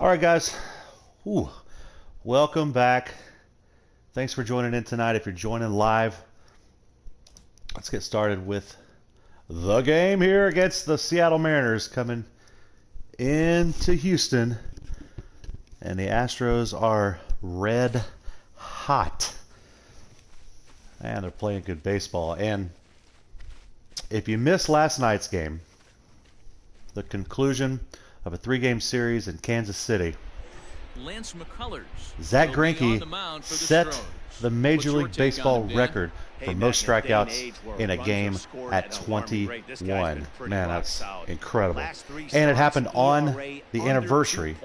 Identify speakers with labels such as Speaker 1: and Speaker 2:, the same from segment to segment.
Speaker 1: All right, guys. Ooh, welcome back. Thanks for joining in tonight. If you're joining live, let's get started with the game here against the Seattle Mariners coming into Houston. And the Astros are red hot. And they're playing good baseball. And if you missed last night's game, the conclusion of a three-game series in Kansas City, Zach Greinke set the Major League Baseball record for most strikeouts in a game at 21. Man, that's incredible. And it happened on the anniversary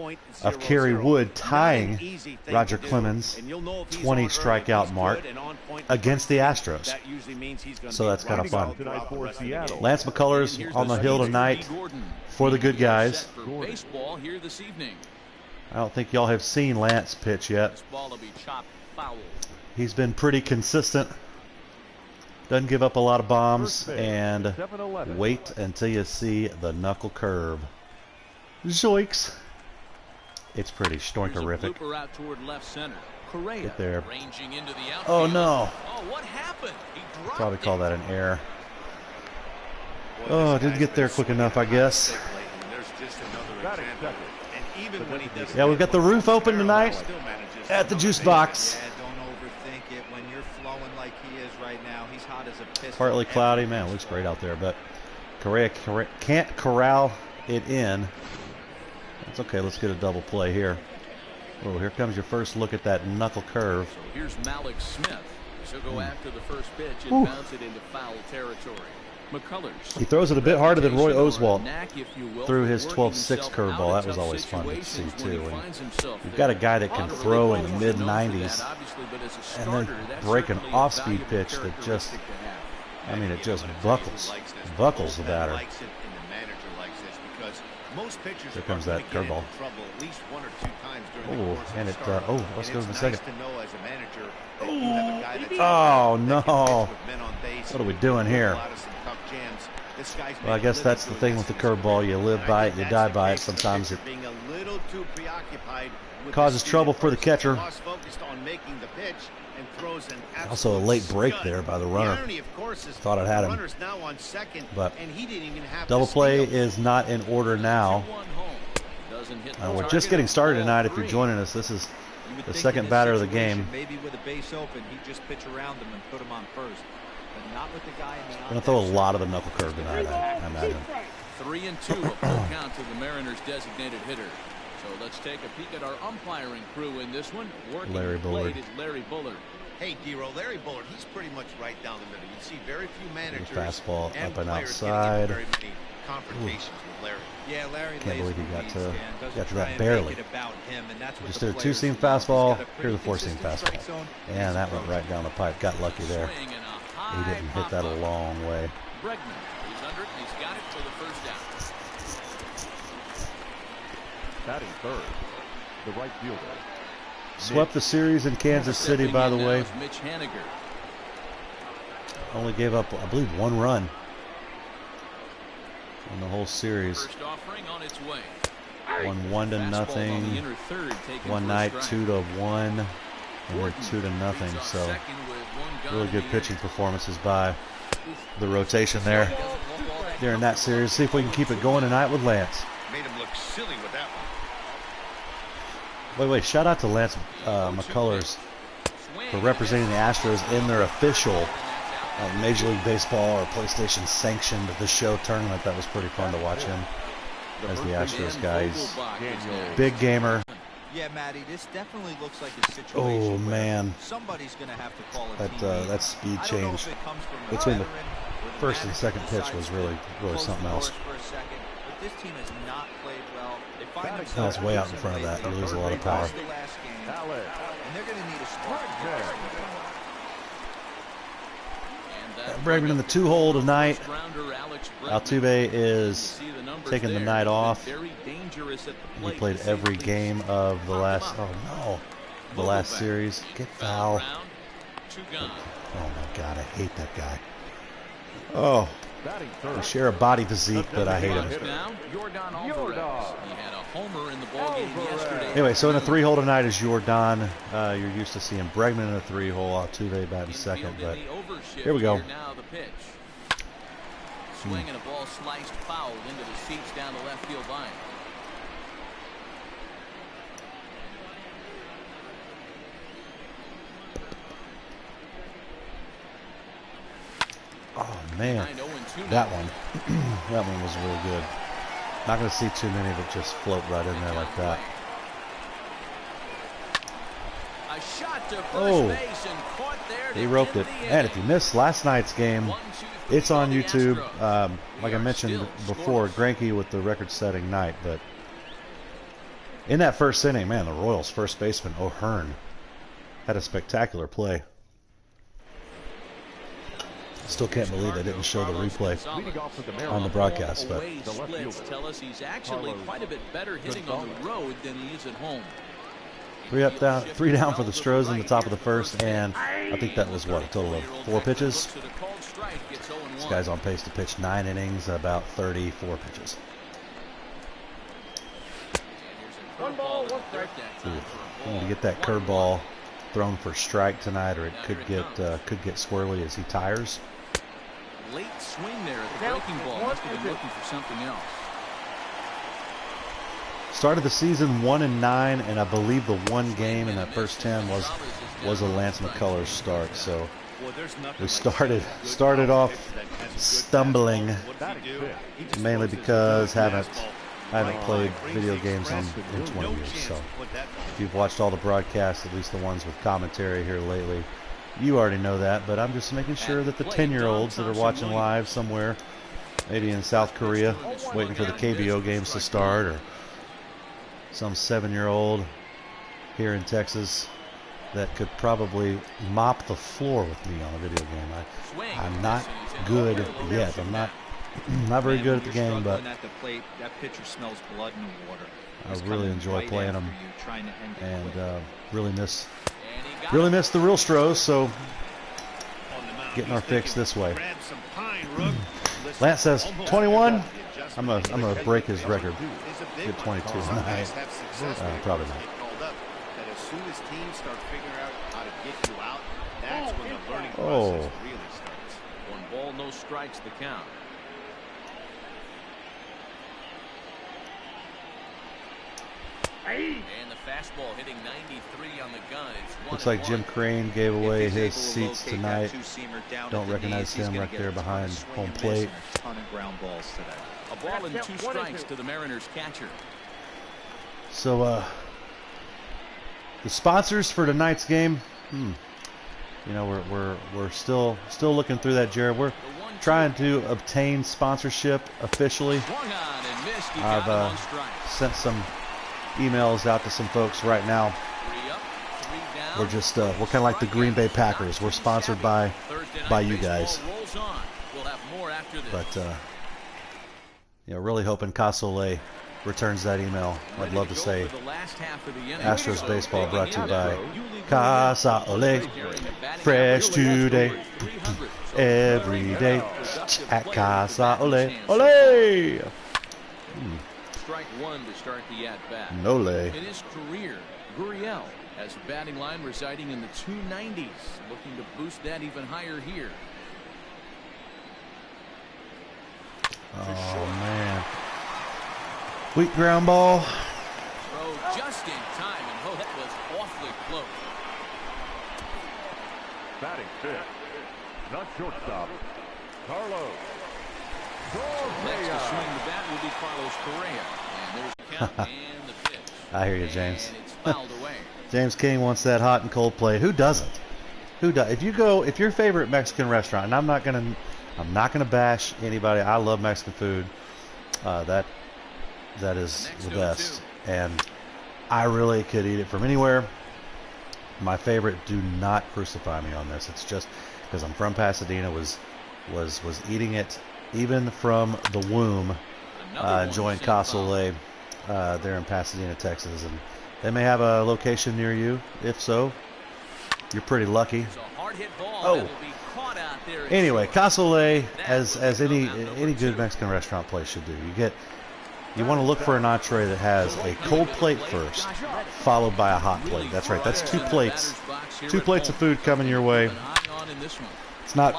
Speaker 1: of Kerry Wood tying Roger Clemens' 20 strikeout mark against the Astros. So that's kind of fun. Lance McCullers on the hill tonight for the good guys. I don't think y'all have seen Lance pitch yet. He's been pretty consistent. Doesn't give up a lot of bombs. And wait until you see the knuckle curve. Zoinks. It's pretty storific. Get there. Oh no. Probably call that an error. Oh, didn't get there quick enough, I guess. Yeah, we've got the roof open tonight at the juice box. Partly cloudy. Man, it looks great out there, but Correa can't corral it in. That's okay. Let's get a double play here. Oh, here comes your first look at that knuckle curve.
Speaker 2: So here's Malik Smith. She'll go after the first pitch and bounce it into foul territory. McCullers.
Speaker 1: He throws it a bit harder than Roy Oswalt threw his 12-6 curveball. That was always fun to see, too. And you've got a guy that can throw in the mid-90s and then break an off-speed pitch that just, I mean, it just buckles the batter. Here comes that curveball. Oh, and it, let's go to the second. Oh, no. What are we doing here? Well, I guess that's the thing with the curveball. You live by it, you die by it. Sometimes it causes trouble for the catcher. Also a late break there by the runner. Thought it had him. But double play is not in order now. We're just getting started tonight. If you're joining us, this is the second batter of the game.
Speaker 3: Maybe with a base open, he'd just pitch around him and put him on first. But not with the guy in the
Speaker 1: I'm going to throw a lot of the knuckle curve tonight, I imagine.
Speaker 2: 3-2, a full count to the Mariners' designated hitter. So let's take a peek at our umpiring crew in this one. Working
Speaker 1: Larry Bullard.
Speaker 2: Is Larry Bullard.
Speaker 4: Hey, D-Roll, Larry Bullard, he's pretty much right down the middle. You see very few managers
Speaker 1: fastball
Speaker 4: and
Speaker 1: up and
Speaker 4: players
Speaker 1: outside.
Speaker 4: getting into very many confrontations with Larry.
Speaker 3: Yeah, Larry
Speaker 1: Can't believe he got to
Speaker 3: that
Speaker 1: that barely. Just did a two-seam fastball. Here's a four-seam fastball. And that went right down the pipe. Got lucky there. He didn't hit that a long way.
Speaker 2: Bregman is under it, and he's got it for the first down.
Speaker 5: Batting third, the right fielder.
Speaker 1: Swept the series in Kansas City, by the way.
Speaker 2: Mitch Haniger.
Speaker 1: Only gave up, I believe, one run in the whole series.
Speaker 2: First offering on its way.
Speaker 1: Won 1-0. One night 2-1, and we're 2-0. So really good pitching performances by the rotation there during that series. See if we can keep it going tonight with Lance.
Speaker 4: Made him look silly with that one.
Speaker 1: Wait, shout out to Lance McCullers for representing the Astros in their official Major League Baseball or PlayStation sanctioned the show tournament. That was pretty fun to watch him as the Astros guy. He's big gamer.
Speaker 3: Yeah, Matty, this definitely looks like a situation.
Speaker 1: Oh man,
Speaker 3: somebody's going to have to call
Speaker 1: that speed change between the first and second pitch was really something else.
Speaker 3: This team has not played well. They find
Speaker 1: That was way out in front of that. You lose a lot of power.
Speaker 3: And they're going to need a start.
Speaker 1: Bregman in the 2-hole tonight. Altuve is taking the night off. He played every game of the last series. Get foul. Oh my God, I hate that guy. Oh,
Speaker 5: Batting
Speaker 1: They
Speaker 5: third.
Speaker 1: share a body physique, but I hate him.
Speaker 2: Now, Jordan Alvarez. He had a homer in the ballgame yesterday.
Speaker 1: Anyway, so in a 3-hole tonight is Jordan. You're used to seeing Bregman in a 3-hole, Altuve batting second, but here we go.
Speaker 2: Now the pitch. Swing and a ball sliced foul into the seats down the left field line.
Speaker 1: Oh man, that one, that one was really good. Not going to see too many that just float right in there like that.
Speaker 2: A shot to first
Speaker 1: Oh,
Speaker 2: base and caught there to
Speaker 1: he roped
Speaker 2: end
Speaker 1: it.
Speaker 2: the
Speaker 1: And if you missed last night's game,
Speaker 2: 1, 2, 3
Speaker 1: it's on
Speaker 2: for the
Speaker 1: YouTube.
Speaker 2: Astros.
Speaker 1: Like I
Speaker 2: We are
Speaker 1: mentioned
Speaker 2: still
Speaker 1: before,
Speaker 2: scoreless.
Speaker 1: Greinke with the record-setting night. But in that first inning, man, the Royals' first baseman O'Hearn had a spectacular play. Still can't believe they didn't show the replay
Speaker 5: Leading off with the
Speaker 1: on
Speaker 5: Mariners.
Speaker 1: the broadcast, but
Speaker 2: Away
Speaker 5: The left
Speaker 2: splits
Speaker 5: fielder.
Speaker 2: tell us he's actually quite a bit better hitting on the road than he is at home.
Speaker 1: three down for the Astros in the top of the first, and I think that was what, a total of 4 pitches. This guy's on pace to pitch 9 innings, about 34 pitches.
Speaker 2: One ball, one strike.
Speaker 1: Going to get that curveball thrown for strike tonight, or it could get squirrely as he tires.
Speaker 2: Late swing there at the breaking ball. Must have been looking for something else.
Speaker 1: Started the season 1-9, and I believe the one game in that first 10 was a Lance McCullers start. So we started off stumbling, mainly because I haven't played video games in 20 years. So if you've watched all the broadcasts, at least the ones with commentary here lately, you already know that. But I'm just making sure that the 10-year-olds that are watching live somewhere, maybe in South Korea, waiting for the KBO games to start, or some 7-year-old here in Texas that could probably mop the floor with me on a video game. I'm not good yet. I'm not very good at the game, but
Speaker 3: At the plate, that pitcher smells blood in the water.
Speaker 1: I really enjoy playing them,
Speaker 3: Trying to end the
Speaker 1: and
Speaker 3: play.
Speaker 1: really miss the real Stros. So getting our fix this way. Lance says 21. I'm gonna break his record. Get 22 tonight. Probably not.
Speaker 4: That as soon as teams start figuring out how to get you out, that's when the learning
Speaker 1: Oh.
Speaker 4: process really starts.
Speaker 2: 1 ball, no strikes, the count. And the fastball hitting 93 on the gun. It's
Speaker 1: Looks like Jim
Speaker 2: 1-1.
Speaker 1: Crane gave away
Speaker 3: If he's
Speaker 1: his
Speaker 3: able to
Speaker 1: seats
Speaker 3: locate
Speaker 1: tonight.
Speaker 3: that two-seamer down
Speaker 1: Don't
Speaker 3: at the
Speaker 1: recognize
Speaker 3: knees, he's
Speaker 1: him
Speaker 3: gonna
Speaker 1: right
Speaker 3: get
Speaker 1: there
Speaker 3: a ton of
Speaker 1: behind
Speaker 3: swing
Speaker 1: home
Speaker 3: and miss
Speaker 1: plate.
Speaker 3: and a ton of ground balls today.
Speaker 2: A ball and 2 strikes to the Mariners catcher.
Speaker 1: So the sponsors for tonight's game, you know, we're still looking through that, Jared. We're trying to obtain sponsorship officially.
Speaker 2: Swung on and missed. He got him on strike.
Speaker 1: Sent some emails out to some folks right now.
Speaker 2: 3 up, 3 down.
Speaker 1: We're just we're kind of like the Green Bay Packers. We're sponsored by you guys.
Speaker 2: Rolls on. We'll have more after this.
Speaker 1: But you know, really hoping Casole returns that email. I'd love to say Astros baseball brought to you by Casole. Fresh today, every day at Casole. Ole!
Speaker 2: Strike 1 to start the at-bat.
Speaker 1: Nole.
Speaker 2: In his career, Gurriel has a batting line residing in the 290s, looking to boost that even higher here.
Speaker 1: Oh man. Weak ground ball.
Speaker 2: Throw just in time, and oh, that was awfully close.
Speaker 5: Batting fifth. Not shortstop. Carlos.
Speaker 2: Next to swing the bat will be Carlos Correa. And there's the count and the pitch.
Speaker 1: I hear you, James.
Speaker 2: And it's fouled away.
Speaker 1: James King wants that hot and cold plate. Who doesn't? Who does? If your favorite Mexican restaurant, and I'm not gonna bash anybody. I love Mexican food. That is the best, and I really could eat it from anywhere. My favorite. Do not crucify me on this. It's just because I'm from Pasadena. Was eating it even from the womb. Enjoying Casole there in Pasadena, Texas, and they may have a location near you. If so, you're pretty lucky.
Speaker 2: It's a hard hit ball
Speaker 1: Oh.
Speaker 2: that will be caught out there.
Speaker 1: Anyway, cassoulet, as any good Mexican restaurant place should do. You want to look for an entree that has a cold plate first, followed by a hot plate. That's right. That's 2 plates. 2 plates of food coming your way. It's not.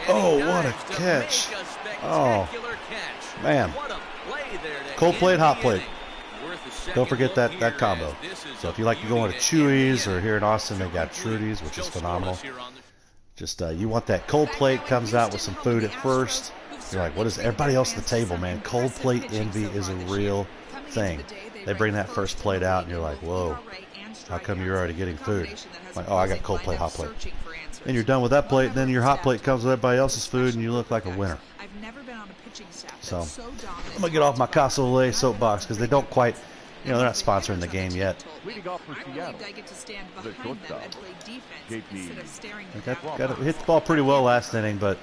Speaker 1: Oh, what a catch! Oh, man. Cold plate, hot plate. Don't forget that combo. So if you like to go into Chuy's, or here in Austin they got Trudy's, which is phenomenal. Just you want that cold plate, comes out with some food at first. You're like, what is everybody else at the table, man? Cold plate envy is a real thing. They bring that first plate out and you're like, whoa, how come you're already getting food? Like, oh, I got cold plate, hot plate. Then you're done with that plate, then your hot plate comes with everybody else's food and you look like a winner. So I'm gonna get off my cassoulet soapbox because they don't quite, they're not sponsoring the game yet.
Speaker 5: Leading off for Seattle, the shortstop, JP.
Speaker 1: Got hit the ball pretty well last inning, but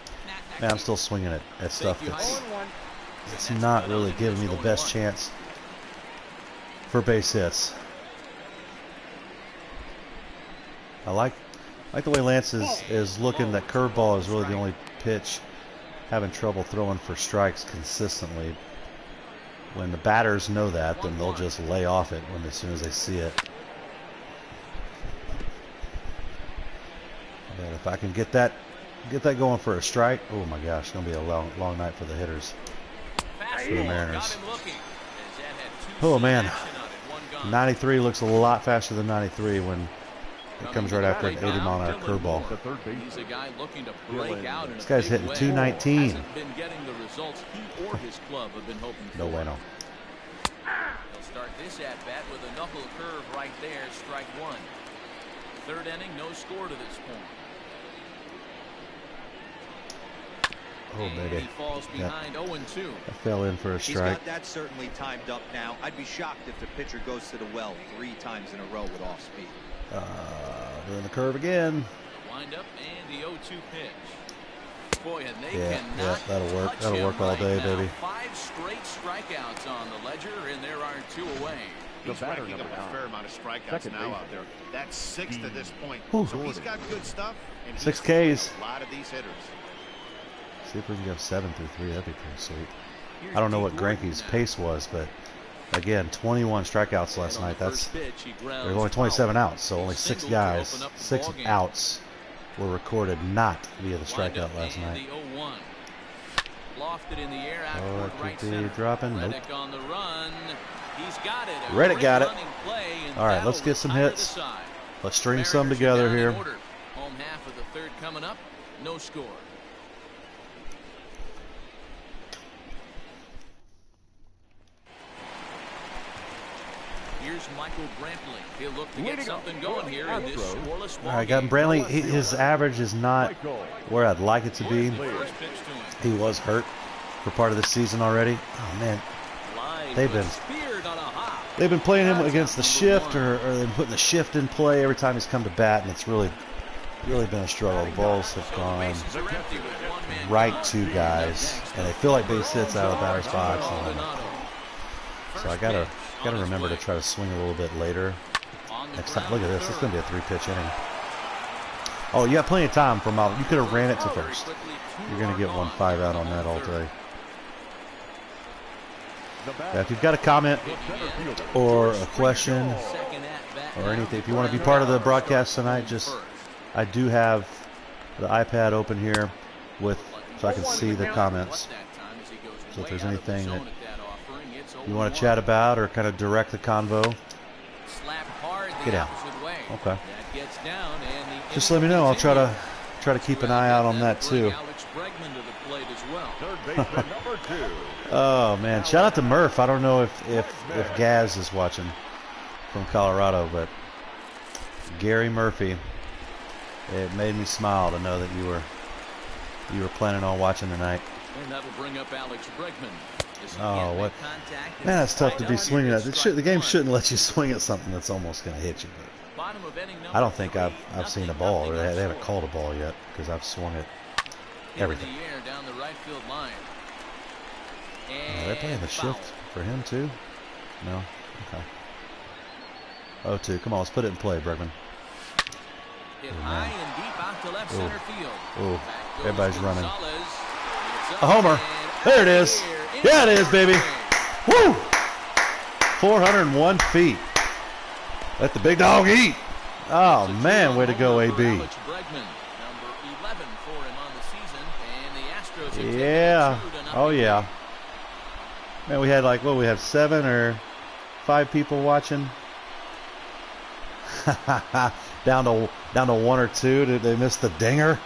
Speaker 1: man, I'm still swinging it at stuff that's not really giving me the best chance for base hits. I like the way Lance is looking. That curveball is really the only pitch having trouble throwing for strikes consistently. When the batters know that, then they'll just lay off it as soon as they see it. But if I can get that going for a strike, oh my gosh, it's gonna be a long night for the hitters, for the Mariners. Oh man, 93 looks a lot faster than 93 when it comes right after an 80-mile-an-hour curveball. This guy's hitting 219. No way, no.
Speaker 2: He'll start this at bat with a knuckle curve right there, strike 1. Third inning, no score to this point.
Speaker 1: Oh, baby.
Speaker 2: He falls behind 0-2.
Speaker 1: I fell in for a strike.
Speaker 3: He's got that certainly timed up now. I'd be shocked if the pitcher goes to the well 3 times in a row with off speed.
Speaker 1: Doing the curve again.
Speaker 2: Wind up and the 0-2 pitch. Boy, and they
Speaker 1: Yeah,
Speaker 2: cannot
Speaker 1: that'll work.
Speaker 2: touch
Speaker 1: That'll work
Speaker 2: him
Speaker 1: all
Speaker 2: right
Speaker 1: day,
Speaker 2: now.
Speaker 1: baby.
Speaker 2: 5 straight strikeouts on the ledger, and there are 2 away.
Speaker 4: He's
Speaker 5: batter
Speaker 4: racking up
Speaker 5: number
Speaker 4: a fair amount of strikeouts now out there. That's 6 at this point.
Speaker 1: Whew.
Speaker 4: So he's got good stuff. And he's
Speaker 1: 6 Ks.
Speaker 4: a lot of these hitters.
Speaker 1: See if we can get 7 through 3. That'd be pretty sweet. I don't know what Greinke's pace was, but again, 21 strikeouts last night. There's only 27 outs, so only 6 guys, 6 outs were recorded not via the strikeout last night.
Speaker 2: Lofted in the air out
Speaker 1: Oh,
Speaker 2: toward
Speaker 1: it
Speaker 2: right
Speaker 1: could be
Speaker 2: center.
Speaker 1: dropping. Nope.
Speaker 2: Reddick on the run. He's got it. A
Speaker 1: Reddick
Speaker 2: great
Speaker 1: got it.
Speaker 2: running play, and
Speaker 1: All right,
Speaker 2: that'll
Speaker 1: let's get some
Speaker 2: retire
Speaker 1: hits.
Speaker 2: the side.
Speaker 1: Let's string
Speaker 2: Mariners
Speaker 1: some
Speaker 2: are
Speaker 1: together
Speaker 2: down in
Speaker 1: here.
Speaker 2: order. Home half of the third coming up. No score. Here's Michael Brantley. He'll look to get something going here in this scoreless ball
Speaker 1: All right, got
Speaker 2: game.
Speaker 1: Brantley. His average is not where I'd like it to be.
Speaker 2: First pitch to him.
Speaker 1: He was hurt for part of the season already. Oh man,
Speaker 2: Line
Speaker 1: They've
Speaker 2: was
Speaker 1: been-
Speaker 2: speared on a hop.
Speaker 1: they've been playing him against the shift, or they've been putting the shift in play every time he's come to bat, and it's really been a struggle. The balls have gone
Speaker 2: Bases are empty with one man
Speaker 1: right
Speaker 2: gone.
Speaker 1: to guys, and they feel like base hits out of the batter's box. So I gotta remember to try to swing a little bit later next time. Look at this. It's gonna be a 3-pitch inning. Oh, you got plenty of time for Mal. You could have ran it to first. You're gonna get 1-5 out on that all day. Yeah, if you've got a comment or a question or anything, if you want to be part of the broadcast tonight, I do have the iPad open here so I can see the comments. So if there's anything that you want to chat about or kind of direct the convo, get out. Okay. Just let me know. I'll try to keep an eye out on that too.
Speaker 5: Third baseman number 2.
Speaker 1: Oh man, shout out to Murph. I don't know if Gaz is watching from Colorado, but Gary Murphy, it made me smile to know that you were planning on watching tonight.
Speaker 2: And that'll bring up Alex Bregman.
Speaker 1: Oh, what? Man, that's tough to be swinging at. The game shouldn't let you swing at something that's almost going to hit you. But I don't think I've seen a ball, or they haven't called a ball yet, because I've swung at everything.
Speaker 2: Down the right field line.
Speaker 1: They're playing the shift for him too? No? Okay. 0-2. Come on, let's put it in play, Bregman.
Speaker 2: Hit high and deep out to left center field.
Speaker 1: Ooh,
Speaker 2: Back goes
Speaker 1: everybody's running.
Speaker 2: Gonzalez. It's
Speaker 1: A
Speaker 2: up
Speaker 1: homer.
Speaker 2: and
Speaker 1: There it
Speaker 2: out
Speaker 1: is.
Speaker 2: here.
Speaker 1: Yeah, it is, baby.
Speaker 2: Inside.
Speaker 1: Woo! 401 feet. Let the big dog eat. Oh,
Speaker 2: It's a
Speaker 1: man, way to
Speaker 2: two-run
Speaker 1: go,
Speaker 2: homer for
Speaker 1: AB.
Speaker 2: Alex Bregman, number 11 for him on the season, and the Astros have taken
Speaker 1: Yeah.
Speaker 2: a 2-0
Speaker 1: Oh, yeah.
Speaker 2: lead.
Speaker 1: Man, we had like, what, we have 7 or 5 people watching? down to 1 or 2. Did they miss the dinger?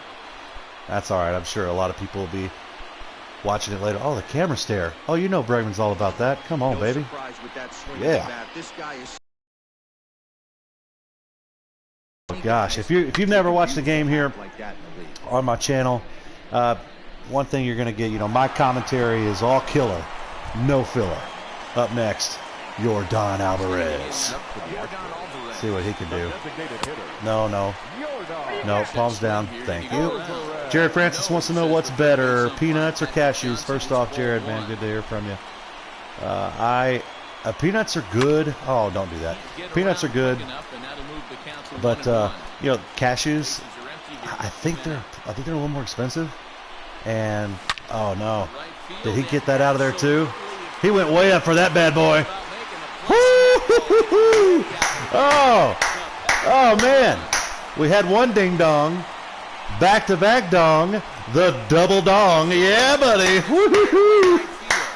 Speaker 1: That's all right. I'm sure a lot of people will be watching it later. Oh, the camera stare. Oh, you know Bregman's all about that. Come on, baby.
Speaker 3: Surprise with that swing
Speaker 1: Yeah.
Speaker 3: of the bat. This guy is
Speaker 1: Gosh, if you've never watched the game here
Speaker 3: like that in the league.
Speaker 1: on my channel, one thing you're going to get, my commentary is all killer, no filler. Up next, your Don Alvarez. See what he can do. No, palms down. Thank you. Jared Francis wants to know what's better, peanuts or cashews. First off, Jared, man, good to hear from you. Peanuts are good. Oh, don't do that. Peanuts are good, but cashews, I think they're a little more expensive. And oh no, did he get that out of there too? He went way up for that bad boy. Woo-hoo-hoo-hoo. Oh man, we had one ding dong, back-to-back dong, the double dong. Yeah, buddy. Woo-hoo-hoo.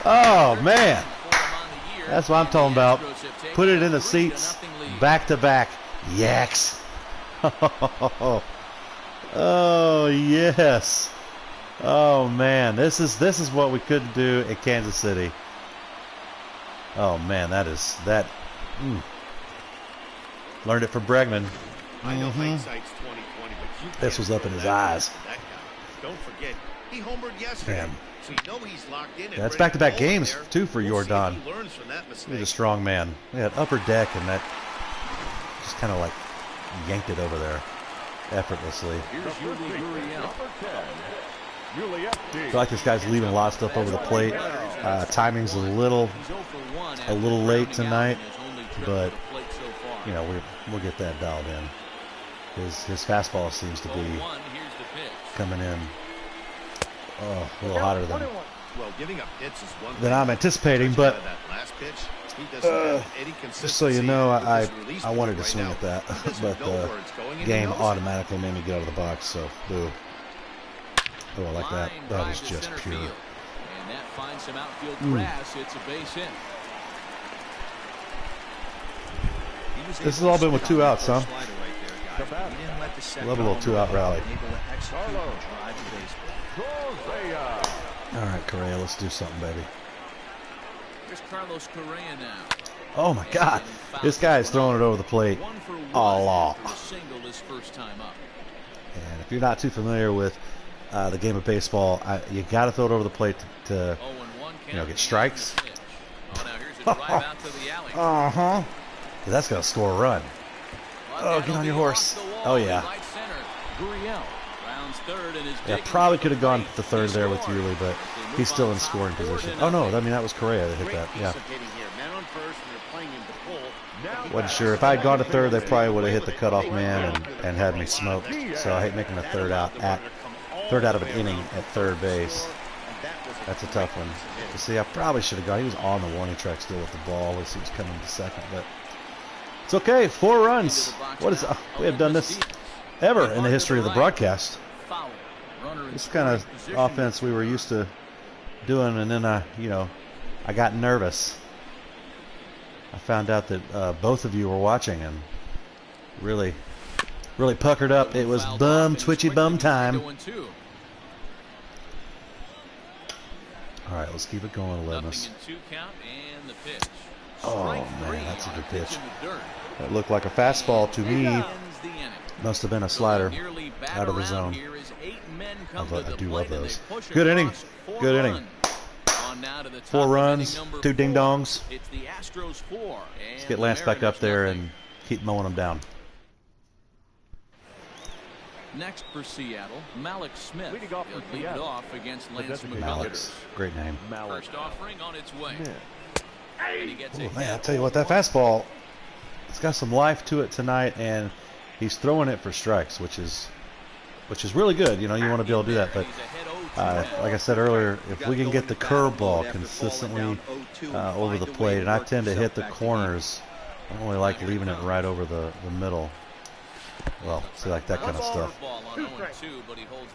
Speaker 1: Oh man, that's what I'm talking about. Put it in the seats, back-to-back. Yaks. Oh yes. Oh man, this is what we couldn't do at Kansas City. Oh man, that. Learned it from Bregman.
Speaker 4: I know hindsight's 20/20, but you
Speaker 1: This was up in his eyes.
Speaker 4: That guy. Don't forget, he homered yesterday.
Speaker 1: Man.
Speaker 4: So you know he's locked in. And
Speaker 1: That's
Speaker 4: ready
Speaker 1: back-to-back
Speaker 4: to go in
Speaker 1: games
Speaker 4: there.
Speaker 1: too for
Speaker 4: We'll see if
Speaker 1: Jordan.
Speaker 4: he learns from that mistake.
Speaker 1: He's a strong man. We had upper deck and that just kind of like yanked it over there effortlessly.
Speaker 2: Here's Yuli Gurriel.
Speaker 1: I feel like this guy's leaving a lot of stuff over the plate. Timing's a little
Speaker 2: He's 0 for 1
Speaker 1: a little
Speaker 2: after
Speaker 1: late
Speaker 2: rounding out
Speaker 1: tonight,
Speaker 2: in his only trip
Speaker 1: but
Speaker 2: to the plate so far.
Speaker 1: we'll get that dialed in. His fastball seems to be
Speaker 2: 0-1, here's the pitch.
Speaker 1: coming in a little hotter than
Speaker 4: Well, giving up hits is one
Speaker 1: than
Speaker 4: thing.
Speaker 1: I'm anticipating, but
Speaker 4: That last pitch, he doesn't have any
Speaker 1: just so you know,
Speaker 4: consistency
Speaker 1: I
Speaker 4: with his release
Speaker 1: wanted to
Speaker 4: right
Speaker 1: swing
Speaker 4: now.
Speaker 1: at that,
Speaker 4: He doesn't
Speaker 1: but
Speaker 4: know where it's going, and he
Speaker 1: game
Speaker 4: knows it.
Speaker 1: automatically made me get out of the box, so boo. Oh, I like that.
Speaker 2: Line
Speaker 1: That
Speaker 2: drive
Speaker 1: is
Speaker 2: to
Speaker 1: just
Speaker 2: center
Speaker 1: pure.
Speaker 2: field. And that finds some outfield grass. It's a base hit.
Speaker 1: This has all been with 2 outs, huh?
Speaker 3: Love
Speaker 1: a little 2-out rally. All right, Correa, let's do something, baby.
Speaker 2: Here's Carlos Correa now.
Speaker 1: Oh my God, this guy is throwing it over the plate
Speaker 2: 1 for 1
Speaker 1: a lot.
Speaker 2: after a single his first time up.
Speaker 1: And if you're not too familiar with the game of baseball, you got to throw it over the plate to
Speaker 2: 0-1 count.
Speaker 1: get strikes.
Speaker 2: Oh, now here's a drive out to the alley.
Speaker 1: Uh-huh. That's going to score a run. Oh, get on your horse. Oh, yeah.
Speaker 2: Right center. Gurriel rounds third and is
Speaker 1: Yeah,
Speaker 2: digging
Speaker 1: probably
Speaker 2: for
Speaker 1: could have gone to the third
Speaker 2: He
Speaker 1: there with
Speaker 2: scored.
Speaker 1: Yuli, but
Speaker 2: They
Speaker 1: he's
Speaker 2: move
Speaker 1: still
Speaker 2: on
Speaker 1: in
Speaker 2: top,
Speaker 1: scoring
Speaker 2: 4 to
Speaker 1: position.
Speaker 2: 0.
Speaker 1: Oh, no, I mean, that was Correa that hit that. Yeah. Wasn't sure. If I had gone to third, they probably would have hit the cutoff man and had me smoked. So I hate making a third out of an inning at third base. That's a tough one. You see, I probably should have gone. He was on the warning track still with the ball as he was coming to second, but it's okay. 4 runs. What is? We have done this ever in the history of the broadcast.
Speaker 2: Foul. Runner in
Speaker 1: This kind of
Speaker 2: scoring position.
Speaker 1: offense we were used to doing, and then I got nervous. I found out that both of you were watching and really puckered up. It was twitchy bum time. All right, let's keep it going, Lemus. Oh, man, that's a good pitch. That looked like a fastball to me. Must have been a slider out of the zone. I do love those. Good inning. Good inning. 4 runs, 2 ding-dongs. Let's get Lance back up there and keep mowing them down.
Speaker 2: Next for Seattle, Malik Smith. He'll lead it off against Lance McCullers.
Speaker 1: Alex, great name.
Speaker 2: First offering on its way. And he gets
Speaker 1: Oh,
Speaker 2: a
Speaker 1: man, I tell you what, that fastball, it's got some life to it tonight, and he's throwing it for strikes, which is which is really good. You know, you want to be able to do that. But like I said earlier, if we can get the curveball consistently over the plate, and I tend to hit the corners, I don't really like leaving it right over the middle. Well, see, like that kind of stuff.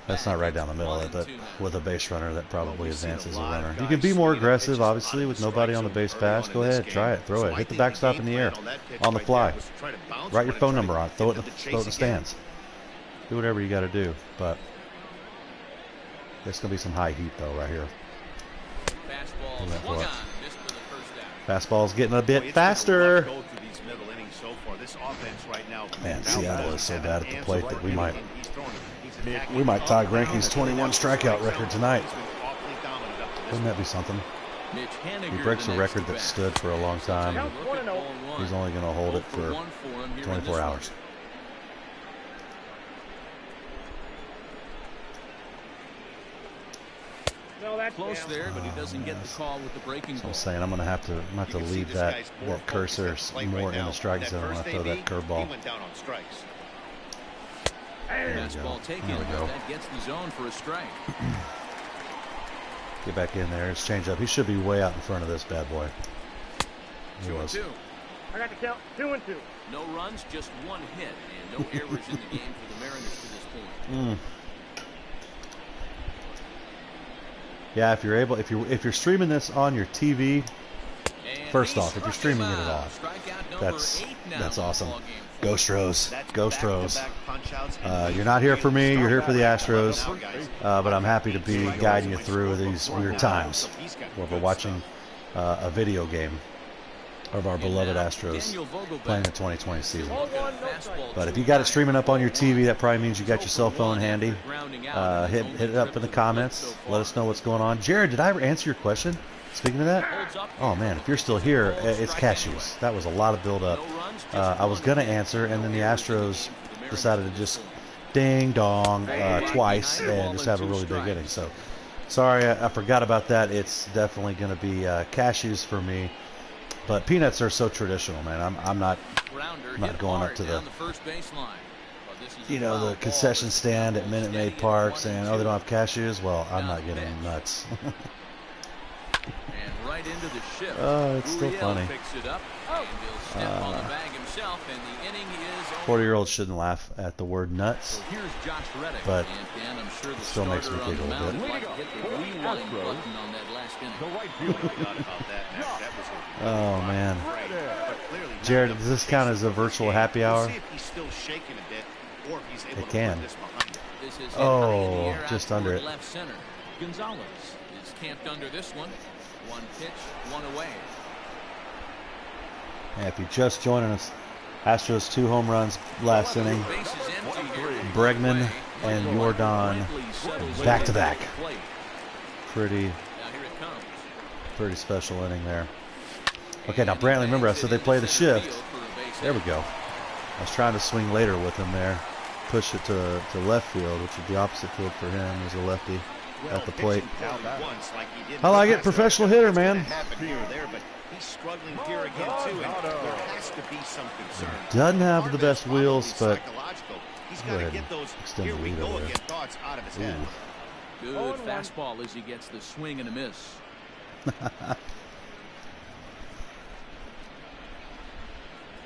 Speaker 1: That's not right down the middle, but with a base runner, that probably advances a runner. You can be more aggressive, obviously, with nobody on the base pass. Go ahead, try it, throw it, hit the backstop in the air, on the fly. Write your phone number on it, throw it in the stands. Do whatever you got to do, but there's going to be some high heat, though, right here. Fastball's getting a bit faster. Man, Seattle is so bad at the plate that we might tie Greinke's 21 strikeout record tonight. Wouldn't that be something? He breaks a record that stood for a long time. He's only going to hold it for 24 hours.
Speaker 2: Close there, but he doesn't get the call with the breaking ball.
Speaker 1: I'm saying I'm going to have to leave that cursor more in the strike zone when I throw that curveball.
Speaker 2: Fastball taken. That gets the zone for a strike.
Speaker 1: Get back in there. It's changed up. He should be way out in front of this bad boy. He was.
Speaker 2: 2-2.
Speaker 6: I got the count. 2-2.
Speaker 2: No runs, just one hit, and no errors in the game for the Mariners to this point.
Speaker 1: Yeah, if you're able, if you're streaming this on your TV, first off, if you're streaming it at all, that's awesome. Go Stros, go Stros. You're not here for me, you're here for the Astros, but I'm happy to be guiding you through these weird times where we're watching a video game of our beloved Astros playing the 2020 season. But if you got it streaming up on your TV, that probably means you got your cell phone handy. Hit it up in the comments. Let us know what's going on. Jared, did I ever answer your question? Speaking of that, oh man, if you're still here, it's cashews. That was a lot of build-up. I was going to answer, and then the Astros decided to just ding-dong twice and just have a really big inning. So, sorry, I forgot about that. It's definitely going to be cashews for me. But peanuts are so traditional, man. I'm not going up to the the concession stand at Minute Maid Park saying, oh, they don't have cashews. Well, I'm not getting nuts.
Speaker 2: And right into the shift.
Speaker 1: Oh, it's still funny. 40-year-olds shouldn't laugh at the word nuts, but it still makes me giggle a bit. Oh man, Jared, does this count as a virtual happy hour? It can. Oh, just under it.
Speaker 2: Gonzalez is camped under this one. One pitch, one away.
Speaker 1: Yeah, if you're just joining us, Astros 2 home runs last inning. Bregman and Jordan back to back. Pretty special inning there. Okay, now Brantley, remember I said they play the shift. There we go. I was trying to swing later with him there. Push it to left field, which is the opposite field for him. He's a lefty at the plate. I like it. Professional hitter, man. Doesn't have the best wheels, but go ahead and extend the lead over there.
Speaker 2: Good fastball as he gets the swing and a miss.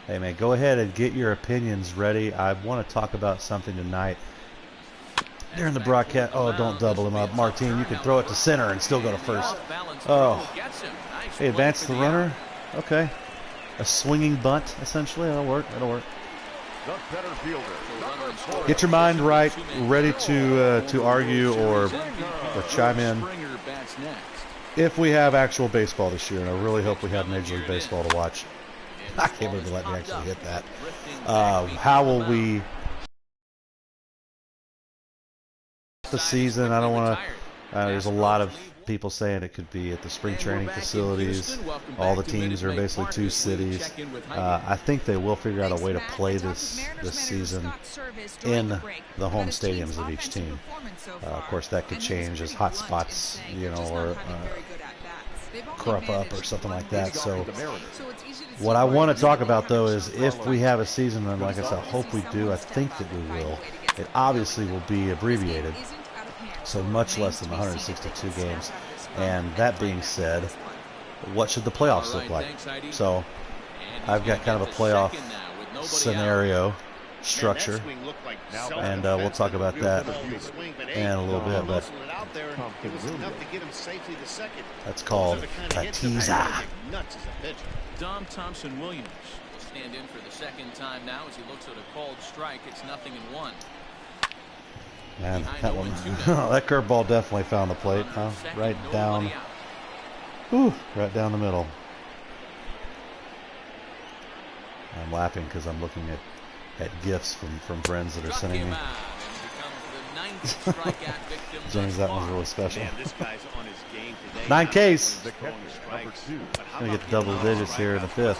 Speaker 1: Hey, man, go ahead and get your opinions ready. I want to talk about something tonight. During the broadcast, oh, don't double him up. Martin, you can throw it to center and still go to first. Oh, hey, advance the runner. Okay. A swinging bunt, essentially. That'll work. That'll work. Get your mind right, ready to argue or chime in. If we have actual baseball this year, and I really hope we have Major League Baseball to watch. I can't believe they let me actually hit that. How will we the season? I don't want to. There's a lot of people saying it could be at the spring training facilities. All the teams are basically 2 cities. I think they will figure out a way to play this season in the home stadiums of each team. Of course, that could change as hot spots, or crop up or something like that. So what I want to talk about, though, is if we have a season, and like I said, I hope we do. I think that we will. It obviously will be abbreviated, so much less than 162 games. And that being said, what should the playoffs look like? So I've got kind of a playoff scenario structure, and we'll talk about that in a little bit, but that's called Patiza.
Speaker 2: Dom Thompson-Williams will stand in for the second time now as he looks at a called strike. It's 0-1.
Speaker 1: Man, that one, that curveball definitely found the plate, huh? Right down, right down the middle. I'm laughing because I'm looking at gifts from friends that are sending me. James, that one's really special. 9 Ks. Gonna get double digits here in the 5th.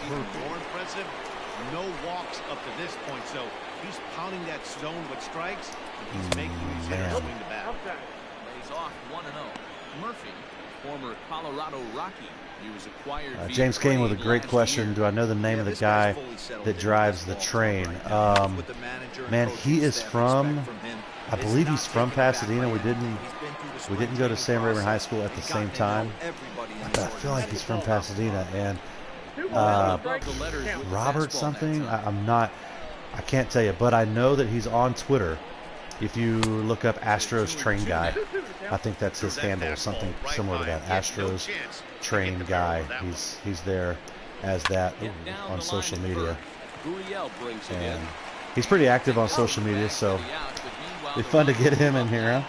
Speaker 4: No walks up to this point, so he's pounding that zone with strikes, and he's making these hitters swing the bat.
Speaker 2: Lays off 1-0. Murphy, former Colorado Rocky. He was acquired
Speaker 1: James came with a great question. Do I know the name of the guy that drives the train? Man, he is from, I believe he's from Pasadena. We didn't go to Sam Rayburn High School at the same time. But I feel like he's from Pasadena. And Robert something? I can't tell you, but I know that he's on Twitter. If you look up Astros Train Guy, I think that's his handle, something similar to that. Astros Train Guy. He's there as that on social media, and he's pretty active on social media, so it'd be fun to get him in here.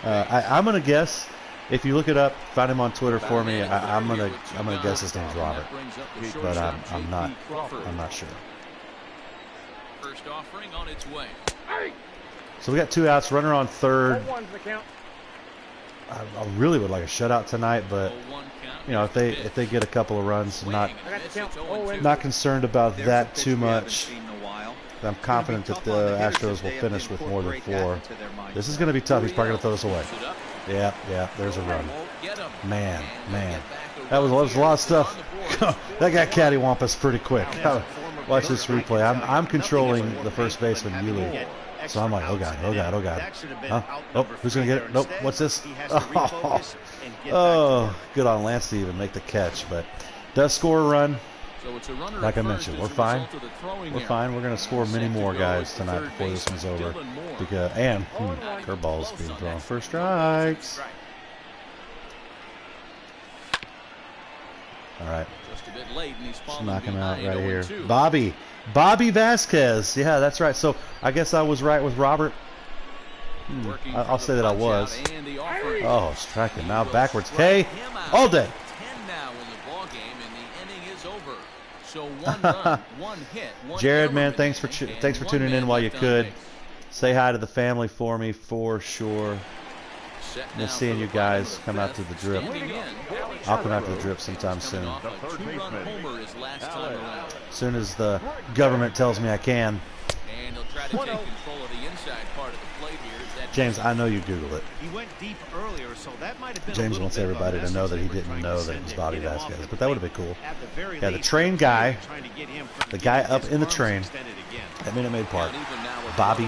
Speaker 1: I'm gonna guess, if you look it up, find him on Twitter for me. I'm gonna guess his name's Robert, but I'm not sure.
Speaker 2: First offering on its way.
Speaker 1: So we got 2 outs, runner on third. I really would like a shutout tonight, but you know, if they get a couple of runs, not concerned about that too much. I'm confident that the Astros will finish with more than 4. This is going to be tough. He's probably going to throw this away. Yeah, there's a run. Man, that was a lot of stuff. That got cattywampus pretty quick. Watch this replay. I'm controlling the first baseman, Yuli. So I'm like, oh God. Huh? Oh, who's going to get it? Nope. What's this? Oh, good on Lance to even make the catch, but does score a run. Like I mentioned, we're fine. We're going to score many more guys tonight before this one's over. Because curveballs being thrown for strikes. All right. Just knock him out right here. Bobby Vasquez. Yeah, that's right. So I guess I was right with Robert. I'll say that I was. Oh, striking now backwards. K all day.
Speaker 2: So 1 run, 1 hit, 1
Speaker 1: Jared, man, thanks for tuning in while you could. Say hi to the family for me for sure. Miss seeing you guys. Come out to the drip. I'll come out to the drip sometime soon. As soon as the government tells me I can.
Speaker 2: And he'll try to take control of the inside part of the plate here.
Speaker 1: James, I know you Googled it.
Speaker 4: He went deep earlier, so that might have been
Speaker 1: James wants everybody to know that he didn't know that it was Bobby Vasquez, but that would have been cool. Yeah, the train guy, the guy up in the train at Minute Maid Park, Bobby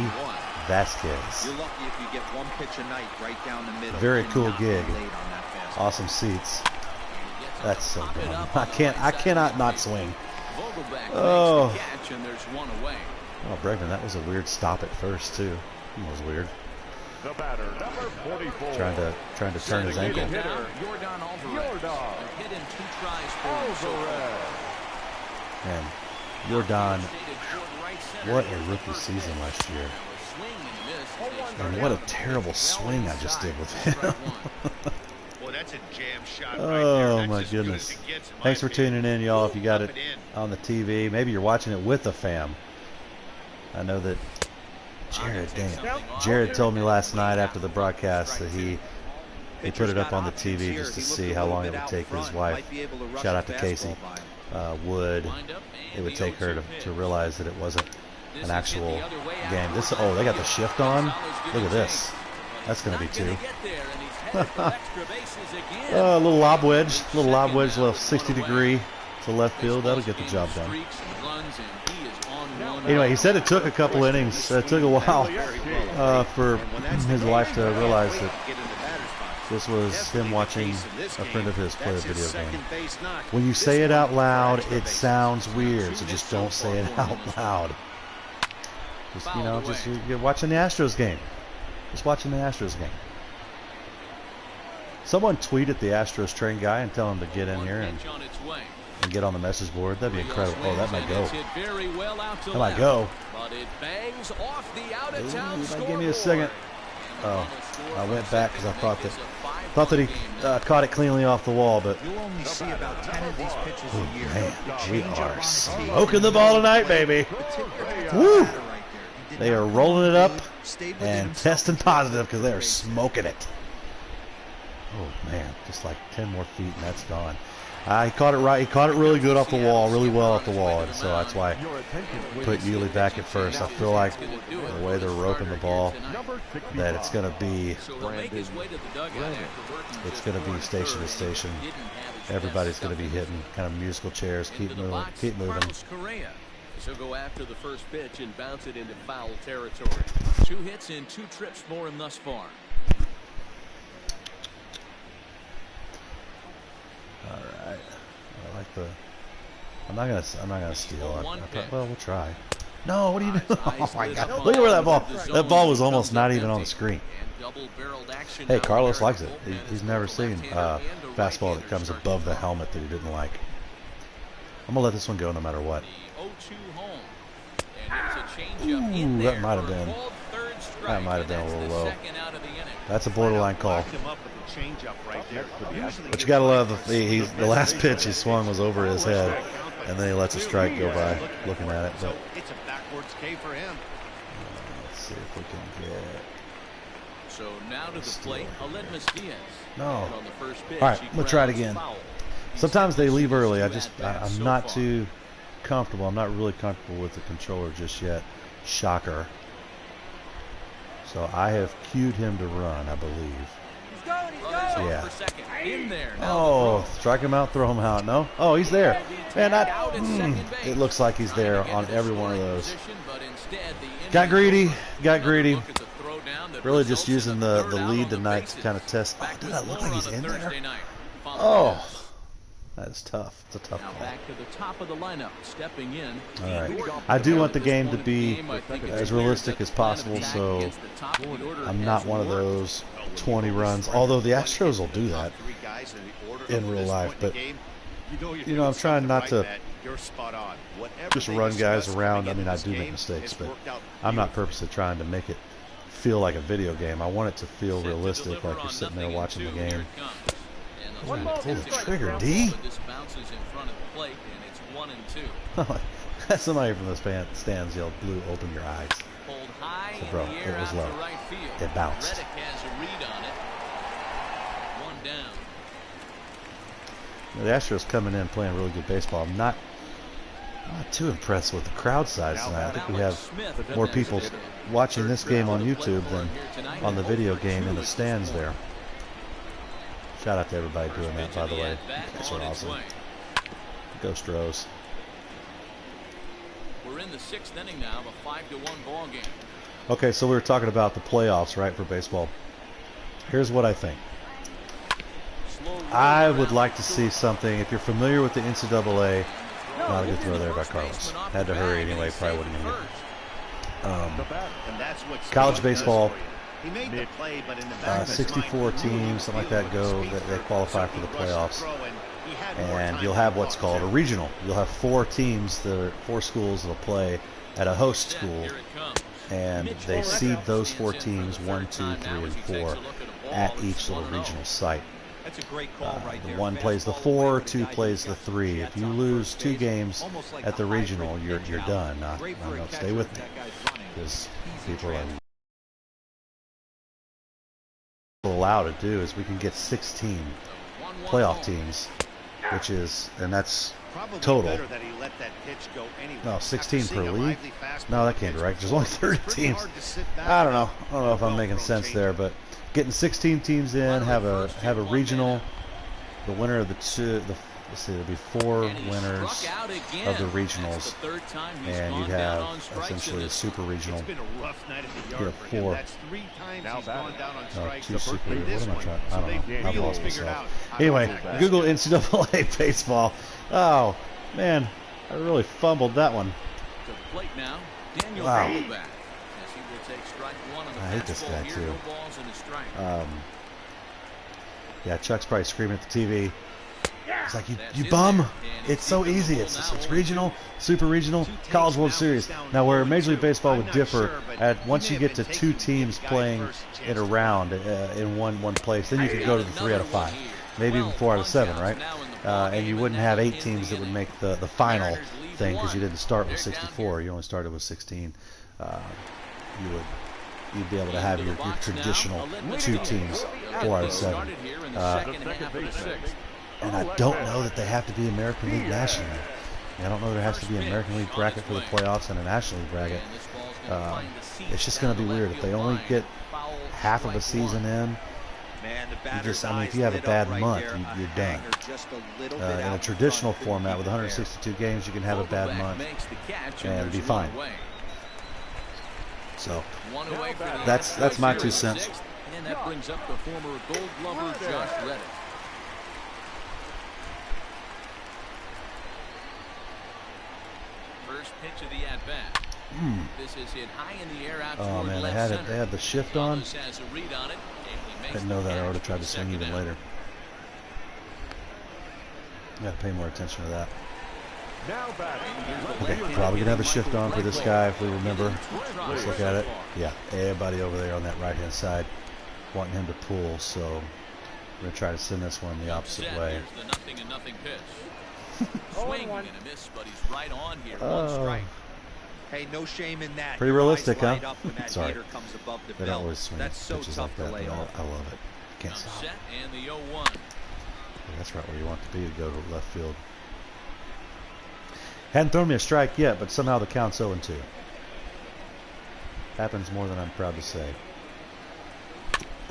Speaker 1: Vasquez.
Speaker 3: You're lucky if you get 1 pitch a night right down the middle.
Speaker 1: Very cool gig. Awesome seats. That's so dumb. I cannot not swing. Oh, Bregman, that was a weird stop at first too. That was weird.
Speaker 5: The batter, number 44.
Speaker 1: Trying to turn his ankle.
Speaker 2: Jordan Alvarez. Hit in 2 tries for
Speaker 1: Man, Jordan, what a rookie season last year. And what a terrible swing I just did with him. Oh my goodness. Thanks for tuning in, y'all. If you got it on the TV, maybe you're watching it with the fam. I know that Jared told me last night after the broadcast that he put it up on the TV just to see how long it would take his wife. Shout out to Casey. It would take her to realize that it wasn't an actual game. They got the shift on. Look at this. That's going to be 2.
Speaker 2: A
Speaker 1: little lob wedge, left 60 degree to left field. That'll get the job done. Anyway, he said it took a couple innings. It took a while for his wife to realize that this was him watching a friend of his play a video game. When you say it out loud, it sounds weird, so just don't say it out loud. Just, you're watching the Astros game. Just watching the Astros game. Someone tweet at the Astros train guy and tell him to get in here and get on the message board. That'd be incredible. Oh, that might go. That might go. Give me a second. Oh, I went back because I thought that he caught it cleanly off the wall, but
Speaker 3: You'll only see about 10 of these pitches a year.
Speaker 1: man, we are smoking the ball tonight, baby. Woo! They are rolling it up and testing positive because they are smoking it. Oh man, just like 10 more feet and that's gone. He caught it right. He caught it really good off the wall, really well off the wall, and so that's why I put Yuli back at first. I feel like the way they're roping the ball, that it's going to be station to station. Everybody's going to be hitting kind of musical chairs. Keep moving.
Speaker 2: So go after the first pitch and bounce it into foul territory. 2 hits and 2 trips for him thus far.
Speaker 1: All right. I like the. I'm not gonna steal. Well, we'll try. No, what are you doing? Oh my God! Look at where that ball. That ball was almost not even on the screen. Hey, Carlos likes it. He's never seen fastball that comes above the helmet that he didn't like. I'm gonna let this one go no matter what. Ooh, that might have been. That might have been a little low. That's a borderline call. But you gotta love the last pitch he swung was over his head, and then he lets a strike go by. Looking at it, but
Speaker 4: it's a backwards K for him.
Speaker 1: Let's see if we can get.
Speaker 2: So now to the plate, Aledmus Diaz.
Speaker 1: No. All right, I'm gonna try it again. Sometimes they leave early. I'm not too comfortable. I'm not really comfortable with the controller just yet. Shocker. So I have cued him to run, I believe. Yeah. Oh, strike him out, throw him out. No? Oh, he's there. Man, it looks like he's there on every one of those. Got greedy. Really just using the lead tonight to kind of test. Oh, does that look like he's in there? Oh. That is tough. It's a tough call.
Speaker 2: Back to the top of the lineup, stepping in.
Speaker 1: All right. I do want the game to be as realistic as possible, so I'm not one of those 20 runs. Although the Astros will do that in real life, but I'm trying not to just run guys around. I mean, I do make mistakes, but I'm not purposely trying to make it feel like a video game. I want it to feel realistic, like you're sitting there watching the game. Pull the trigger, D. That's somebody from the stands yelled, "Blue, open your eyes." So, bro, it was low. It bounced. The Astros coming in playing really good baseball. I'm not too impressed with the crowd size tonight. I think we have more people watching this game on YouTube than on the video game in the stands there. Shout out to everybody doing that, by the way. That's awesome. Go Stros.
Speaker 2: We're in the 6th inning now of a 5-1 ball game.
Speaker 1: Okay, so we were talking about the playoffs, right, for baseball. Here's what I think. I would like to see something. If you're familiar with the NCAA, not a good throw there by Carlos. Had to hurry anyway. Probably wouldn't get it. College baseball. 64 teams, something like that, they qualify for the playoffs, and you'll have what's called a regional. You'll have 4 teams, 4 schools that'll play at a host school, and they seed those 4 teams 1, 2, 3, and 4 at each little regional site.
Speaker 3: That's a great call right there.
Speaker 1: 1 plays the 4, 2 plays the 3. If you lose 2 games at the regional, you're done. Now, stay with me, because people are allowed to do is we can get 16 playoff teams, and that's total. No, 16 per league. No, that can't be right. There's only 30 teams. I don't know if I'm making sense there, but getting 16 teams in, have a regional. The winner of let's see, there'll be 4 winners of the regionals, and you'd have essentially a super regional.
Speaker 4: It's been a rough night at the
Speaker 1: You
Speaker 4: yard.
Speaker 1: have 4.
Speaker 4: That's 3 times
Speaker 5: Now
Speaker 4: he's gone down on strikes.
Speaker 1: 2 super. What
Speaker 4: This
Speaker 1: am I
Speaker 4: one,
Speaker 1: trying? I
Speaker 4: so
Speaker 1: don't know.
Speaker 4: they've
Speaker 1: I've
Speaker 4: really
Speaker 1: lost
Speaker 4: figured
Speaker 1: myself.
Speaker 4: out how to
Speaker 1: Anyway,
Speaker 4: attack that.
Speaker 1: Google NCAA baseball. Oh man, I really fumbled that one.
Speaker 2: To the plate now, Daniel
Speaker 1: Wow.
Speaker 2: Vogelbach, as he will take strike 1 on the
Speaker 1: I hate this
Speaker 2: fastball
Speaker 1: guy,
Speaker 2: here.
Speaker 1: too.
Speaker 2: No balls and a strike.
Speaker 1: Yeah, Chuck's probably screaming at the TV. It's like,
Speaker 2: That's
Speaker 1: you
Speaker 2: in
Speaker 1: bum.
Speaker 2: there, and
Speaker 1: It's so
Speaker 2: keeping the
Speaker 1: easy.
Speaker 2: ball
Speaker 1: It's
Speaker 2: now
Speaker 1: regional, super regional, College World Series. Now, where Major League Baseball would differ, once you get to 2 teams playing in a round in one place, then you could go to the 3 out of 5, maybe even 4 out of 7, right? And you wouldn't have 8 teams that would make the final thing because you didn't start with 64. You only started with 16. You'd be able to have your traditional 2 teams, 4 out of 7. And I don't know that they have to be American League National. I don't know there has to be an American League bracket for the playoffs and a National League bracket. It's just going to be weird if they only get half of a season in. If you have a bad month, you're done. In a traditional format with 162 games, you can have a bad month and be fine. So that's my 2 cents.
Speaker 2: And that brings up the former Gold Glover Josh Reddick. First pitch of the at-bat. This is hit high in the air out
Speaker 1: Oh
Speaker 2: toward
Speaker 1: man, they
Speaker 2: left
Speaker 1: had
Speaker 2: center.
Speaker 1: They had the shift on.
Speaker 2: Has a read on it, and he makes
Speaker 1: Didn't know
Speaker 2: the
Speaker 1: that. I
Speaker 2: catch
Speaker 1: would have tried to
Speaker 2: for
Speaker 1: swing even
Speaker 2: second out.
Speaker 1: later. Got to pay more attention to that.
Speaker 5: Now batting.
Speaker 1: Okay, probably gonna have a shift on for this guy if we remember. Let's look at it. Yeah, everybody over there on that right-hand side wanting him to pull, so we're gonna try to send this one the opposite way.
Speaker 2: Here's the 0-0 pitch. Swing and a miss, but he's right on here.
Speaker 1: Oh.
Speaker 2: 1 strike.
Speaker 3: Hey, no shame in that.
Speaker 1: Pretty
Speaker 3: Your
Speaker 1: realistic,
Speaker 3: eyes light
Speaker 1: huh?
Speaker 3: up when that
Speaker 1: Sorry.
Speaker 3: meter comes above the
Speaker 1: They don't
Speaker 3: belt.
Speaker 1: always swing
Speaker 3: That's so
Speaker 1: pitches
Speaker 3: tough
Speaker 1: like
Speaker 3: to
Speaker 1: that,
Speaker 3: lay
Speaker 1: but
Speaker 3: off.
Speaker 1: I love it. Can't
Speaker 2: Now
Speaker 1: stop.
Speaker 2: set and the 0-1.
Speaker 1: Yeah, that's right where you want to be to go to left field. Hadn't thrown me a strike yet, but somehow the count's 0-2. Happens more than I'm proud to say.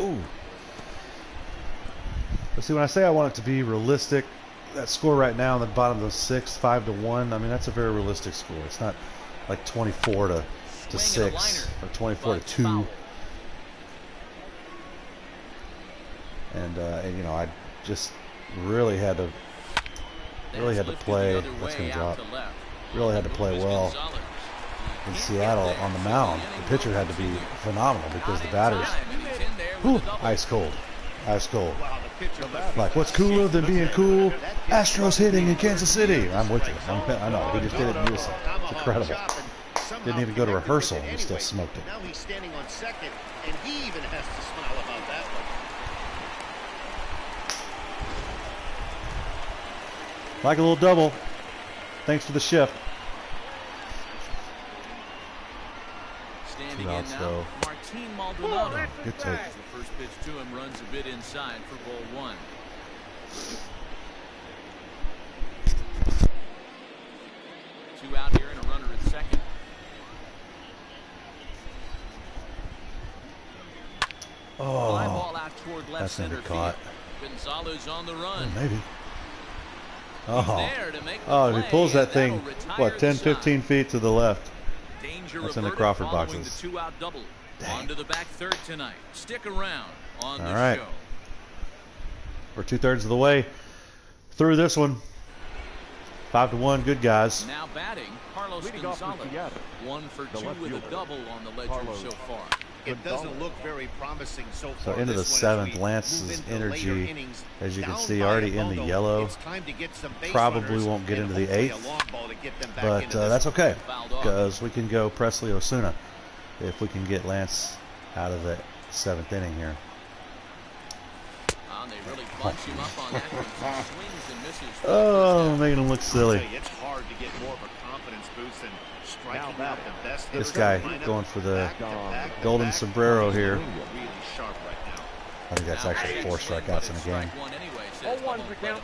Speaker 1: Ooh. But see, when I say I want it to be realistic, that score right now in the bottom of the 6th, 5-1, I mean, that's a very realistic score. It's not like 24 to 6 or 24 to 2. And you know, I just really had to play. That's going to drop. Really had to play well in Seattle on the mound. The pitcher had to be phenomenal because the batters, whew, ice cold. Like, what's cooler than being cool? Astros hitting in Kansas City. I'm with you. I know. He just did it in unison. It's incredible. Didn't even go to rehearsal and he still smoked it.
Speaker 4: Now he's standing on second, and he even has to smile about that one.
Speaker 1: Like a little double. Thanks for the shift.
Speaker 2: Standing
Speaker 1: 2
Speaker 2: in
Speaker 1: outs,
Speaker 2: now,
Speaker 1: though.
Speaker 2: Martin Maldonado.
Speaker 1: Good take.
Speaker 2: The first pitch to him runs a bit inside for ball 1. Two out here and a runner at second. Fly
Speaker 1: Oh,
Speaker 2: ball out toward left
Speaker 1: that's gonna
Speaker 2: center
Speaker 1: be caught.
Speaker 2: field. Gonzalez on the run.
Speaker 1: Maybe.
Speaker 2: He's there to make the
Speaker 1: Oh, if he
Speaker 2: play,
Speaker 1: pulls that
Speaker 2: and
Speaker 1: thing,
Speaker 2: that'll retire
Speaker 1: what,
Speaker 2: the
Speaker 1: 10,
Speaker 2: side.
Speaker 1: 15 feet to the left.
Speaker 2: Danger
Speaker 1: That's in the
Speaker 2: averted
Speaker 1: Crawford
Speaker 2: following
Speaker 1: boxes.
Speaker 2: the 2-out double.
Speaker 1: Dang.
Speaker 2: On to the back third tonight. Stick around on
Speaker 1: All
Speaker 2: the
Speaker 1: right.
Speaker 2: show.
Speaker 1: We're 2/3 of the way through this one. 5-1, good guys.
Speaker 2: Now batting, Carlos
Speaker 5: Leading off for
Speaker 2: Gonzalez.
Speaker 5: Seattle,
Speaker 2: 1 for
Speaker 5: the
Speaker 2: 2
Speaker 5: left
Speaker 2: with a
Speaker 5: fielder,
Speaker 2: double on the ledger
Speaker 5: Carlos.
Speaker 2: so far.
Speaker 4: It doesn't look very promising so far.
Speaker 1: into the
Speaker 4: this one as
Speaker 1: 7th,
Speaker 4: we
Speaker 1: Lance's
Speaker 4: move into
Speaker 1: energy,
Speaker 4: later innings.
Speaker 1: as you can
Speaker 4: Down
Speaker 1: see,
Speaker 4: by
Speaker 1: already
Speaker 4: a
Speaker 1: in the
Speaker 4: bundle.
Speaker 1: yellow.
Speaker 4: It's time to get some base
Speaker 1: Probably
Speaker 4: runners
Speaker 1: won't get
Speaker 4: and
Speaker 1: into the
Speaker 4: hopefully
Speaker 1: 8th,
Speaker 4: a long ball to get them back
Speaker 1: but
Speaker 4: into this
Speaker 1: that's
Speaker 4: one.
Speaker 1: okay
Speaker 2: Fouled off.
Speaker 1: because we can go Presley Osuna if we can get Lance out of the 7th inning here.
Speaker 2: They really bunch him up on that one. Swings and misses.
Speaker 1: Oh, making him look
Speaker 4: I'll
Speaker 1: silly.
Speaker 4: tell you, it's hard to get more of a confidence boost than striking out the best
Speaker 1: This
Speaker 4: hitter.
Speaker 1: guy going for the
Speaker 4: Back-to-back-to-back.
Speaker 1: golden sombrero here.
Speaker 4: Really sharp right now.
Speaker 1: I think that's actually 4 strikeouts in a game.
Speaker 6: Oh, one for count.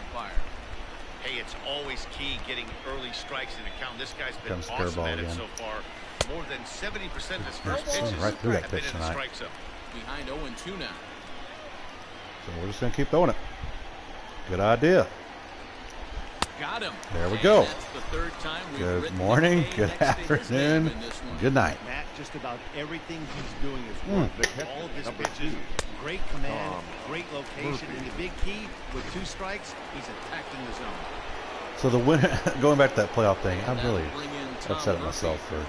Speaker 4: Hey, it's always key getting early strikes in the count. This guy's been
Speaker 1: Comes the
Speaker 4: awesome
Speaker 1: curveball
Speaker 4: at it
Speaker 1: again.
Speaker 4: so far. More than 70% of his
Speaker 1: Here's
Speaker 4: first pitches
Speaker 1: right through that
Speaker 4: have been
Speaker 1: pitch
Speaker 4: in the
Speaker 1: tonight.
Speaker 4: strike zone.
Speaker 2: Behind 0-2 now.
Speaker 1: So we're just going to keep throwing it. Good idea.
Speaker 2: Got him.
Speaker 1: There we go.
Speaker 2: That's the third time we've
Speaker 1: Good
Speaker 2: written
Speaker 1: morning,
Speaker 2: his
Speaker 1: good
Speaker 2: name next to his name
Speaker 1: afternoon,
Speaker 2: in this one.
Speaker 1: good night.
Speaker 4: Matt, just about everything he's doing is working. All of his pitches, great command, great location, and the big key, with 2 strikes, he's attacking the zone.
Speaker 1: So the winner, going back to that playoff thing, I'm
Speaker 2: And
Speaker 1: really
Speaker 2: that'll bring in Tom
Speaker 1: upset at
Speaker 2: Murphy.
Speaker 1: myself for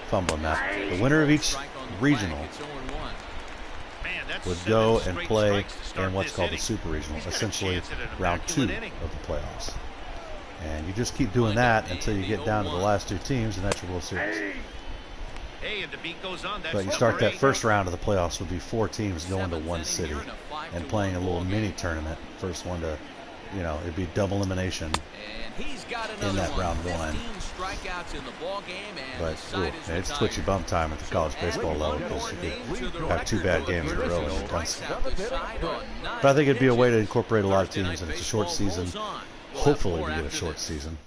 Speaker 1: fumbling that. The winner of each
Speaker 2: Strike on the
Speaker 1: regional
Speaker 2: flag, it's 0-1.
Speaker 4: Man, that's
Speaker 1: would
Speaker 4: 7
Speaker 1: go and
Speaker 4: straight
Speaker 1: play
Speaker 4: strikes to start
Speaker 1: in what's
Speaker 4: this
Speaker 1: called the
Speaker 4: inning.
Speaker 1: Super Regional,
Speaker 4: He's got a
Speaker 1: essentially
Speaker 4: chance at an
Speaker 1: round 2
Speaker 4: immaculate inning.
Speaker 1: of the playoffs. And you just keep doing that until you get down to the last 2 teams, and that's your World Series.
Speaker 4: Hey, and the beat goes on. That's
Speaker 1: But you start
Speaker 4: number
Speaker 1: that
Speaker 4: 8.
Speaker 1: first round of the playoffs would be 4 teams going to
Speaker 2: Seventh
Speaker 1: one
Speaker 2: inning
Speaker 1: city
Speaker 2: here in a 5-1
Speaker 1: and playing a little
Speaker 2: ball
Speaker 1: mini
Speaker 2: game.
Speaker 1: tournament. First one to, it'd be double elimination.
Speaker 2: And he's got another
Speaker 1: that
Speaker 2: one.
Speaker 1: round 1.
Speaker 2: 15 strikeouts in the ball game, and
Speaker 1: But
Speaker 2: the side is
Speaker 1: it's
Speaker 2: retired.
Speaker 1: twitchy bum time at the college baseball
Speaker 2: Add
Speaker 1: level
Speaker 2: one
Speaker 1: because
Speaker 2: more
Speaker 1: you
Speaker 2: name to
Speaker 1: could
Speaker 2: the
Speaker 1: have 2
Speaker 2: record
Speaker 1: bad
Speaker 2: book
Speaker 1: games in a
Speaker 2: here.
Speaker 1: row.
Speaker 2: He
Speaker 1: And you're done.
Speaker 2: strikes out this side on 9
Speaker 1: But I think it'd be a way to
Speaker 2: pitches.
Speaker 1: incorporate a lot of
Speaker 2: Thursday
Speaker 1: teams,
Speaker 2: night
Speaker 1: and it's a short
Speaker 2: baseball
Speaker 1: season.
Speaker 2: rolls on. We'll have
Speaker 1: Hopefully
Speaker 2: more
Speaker 1: we get a
Speaker 2: after
Speaker 1: short
Speaker 2: this.
Speaker 1: season.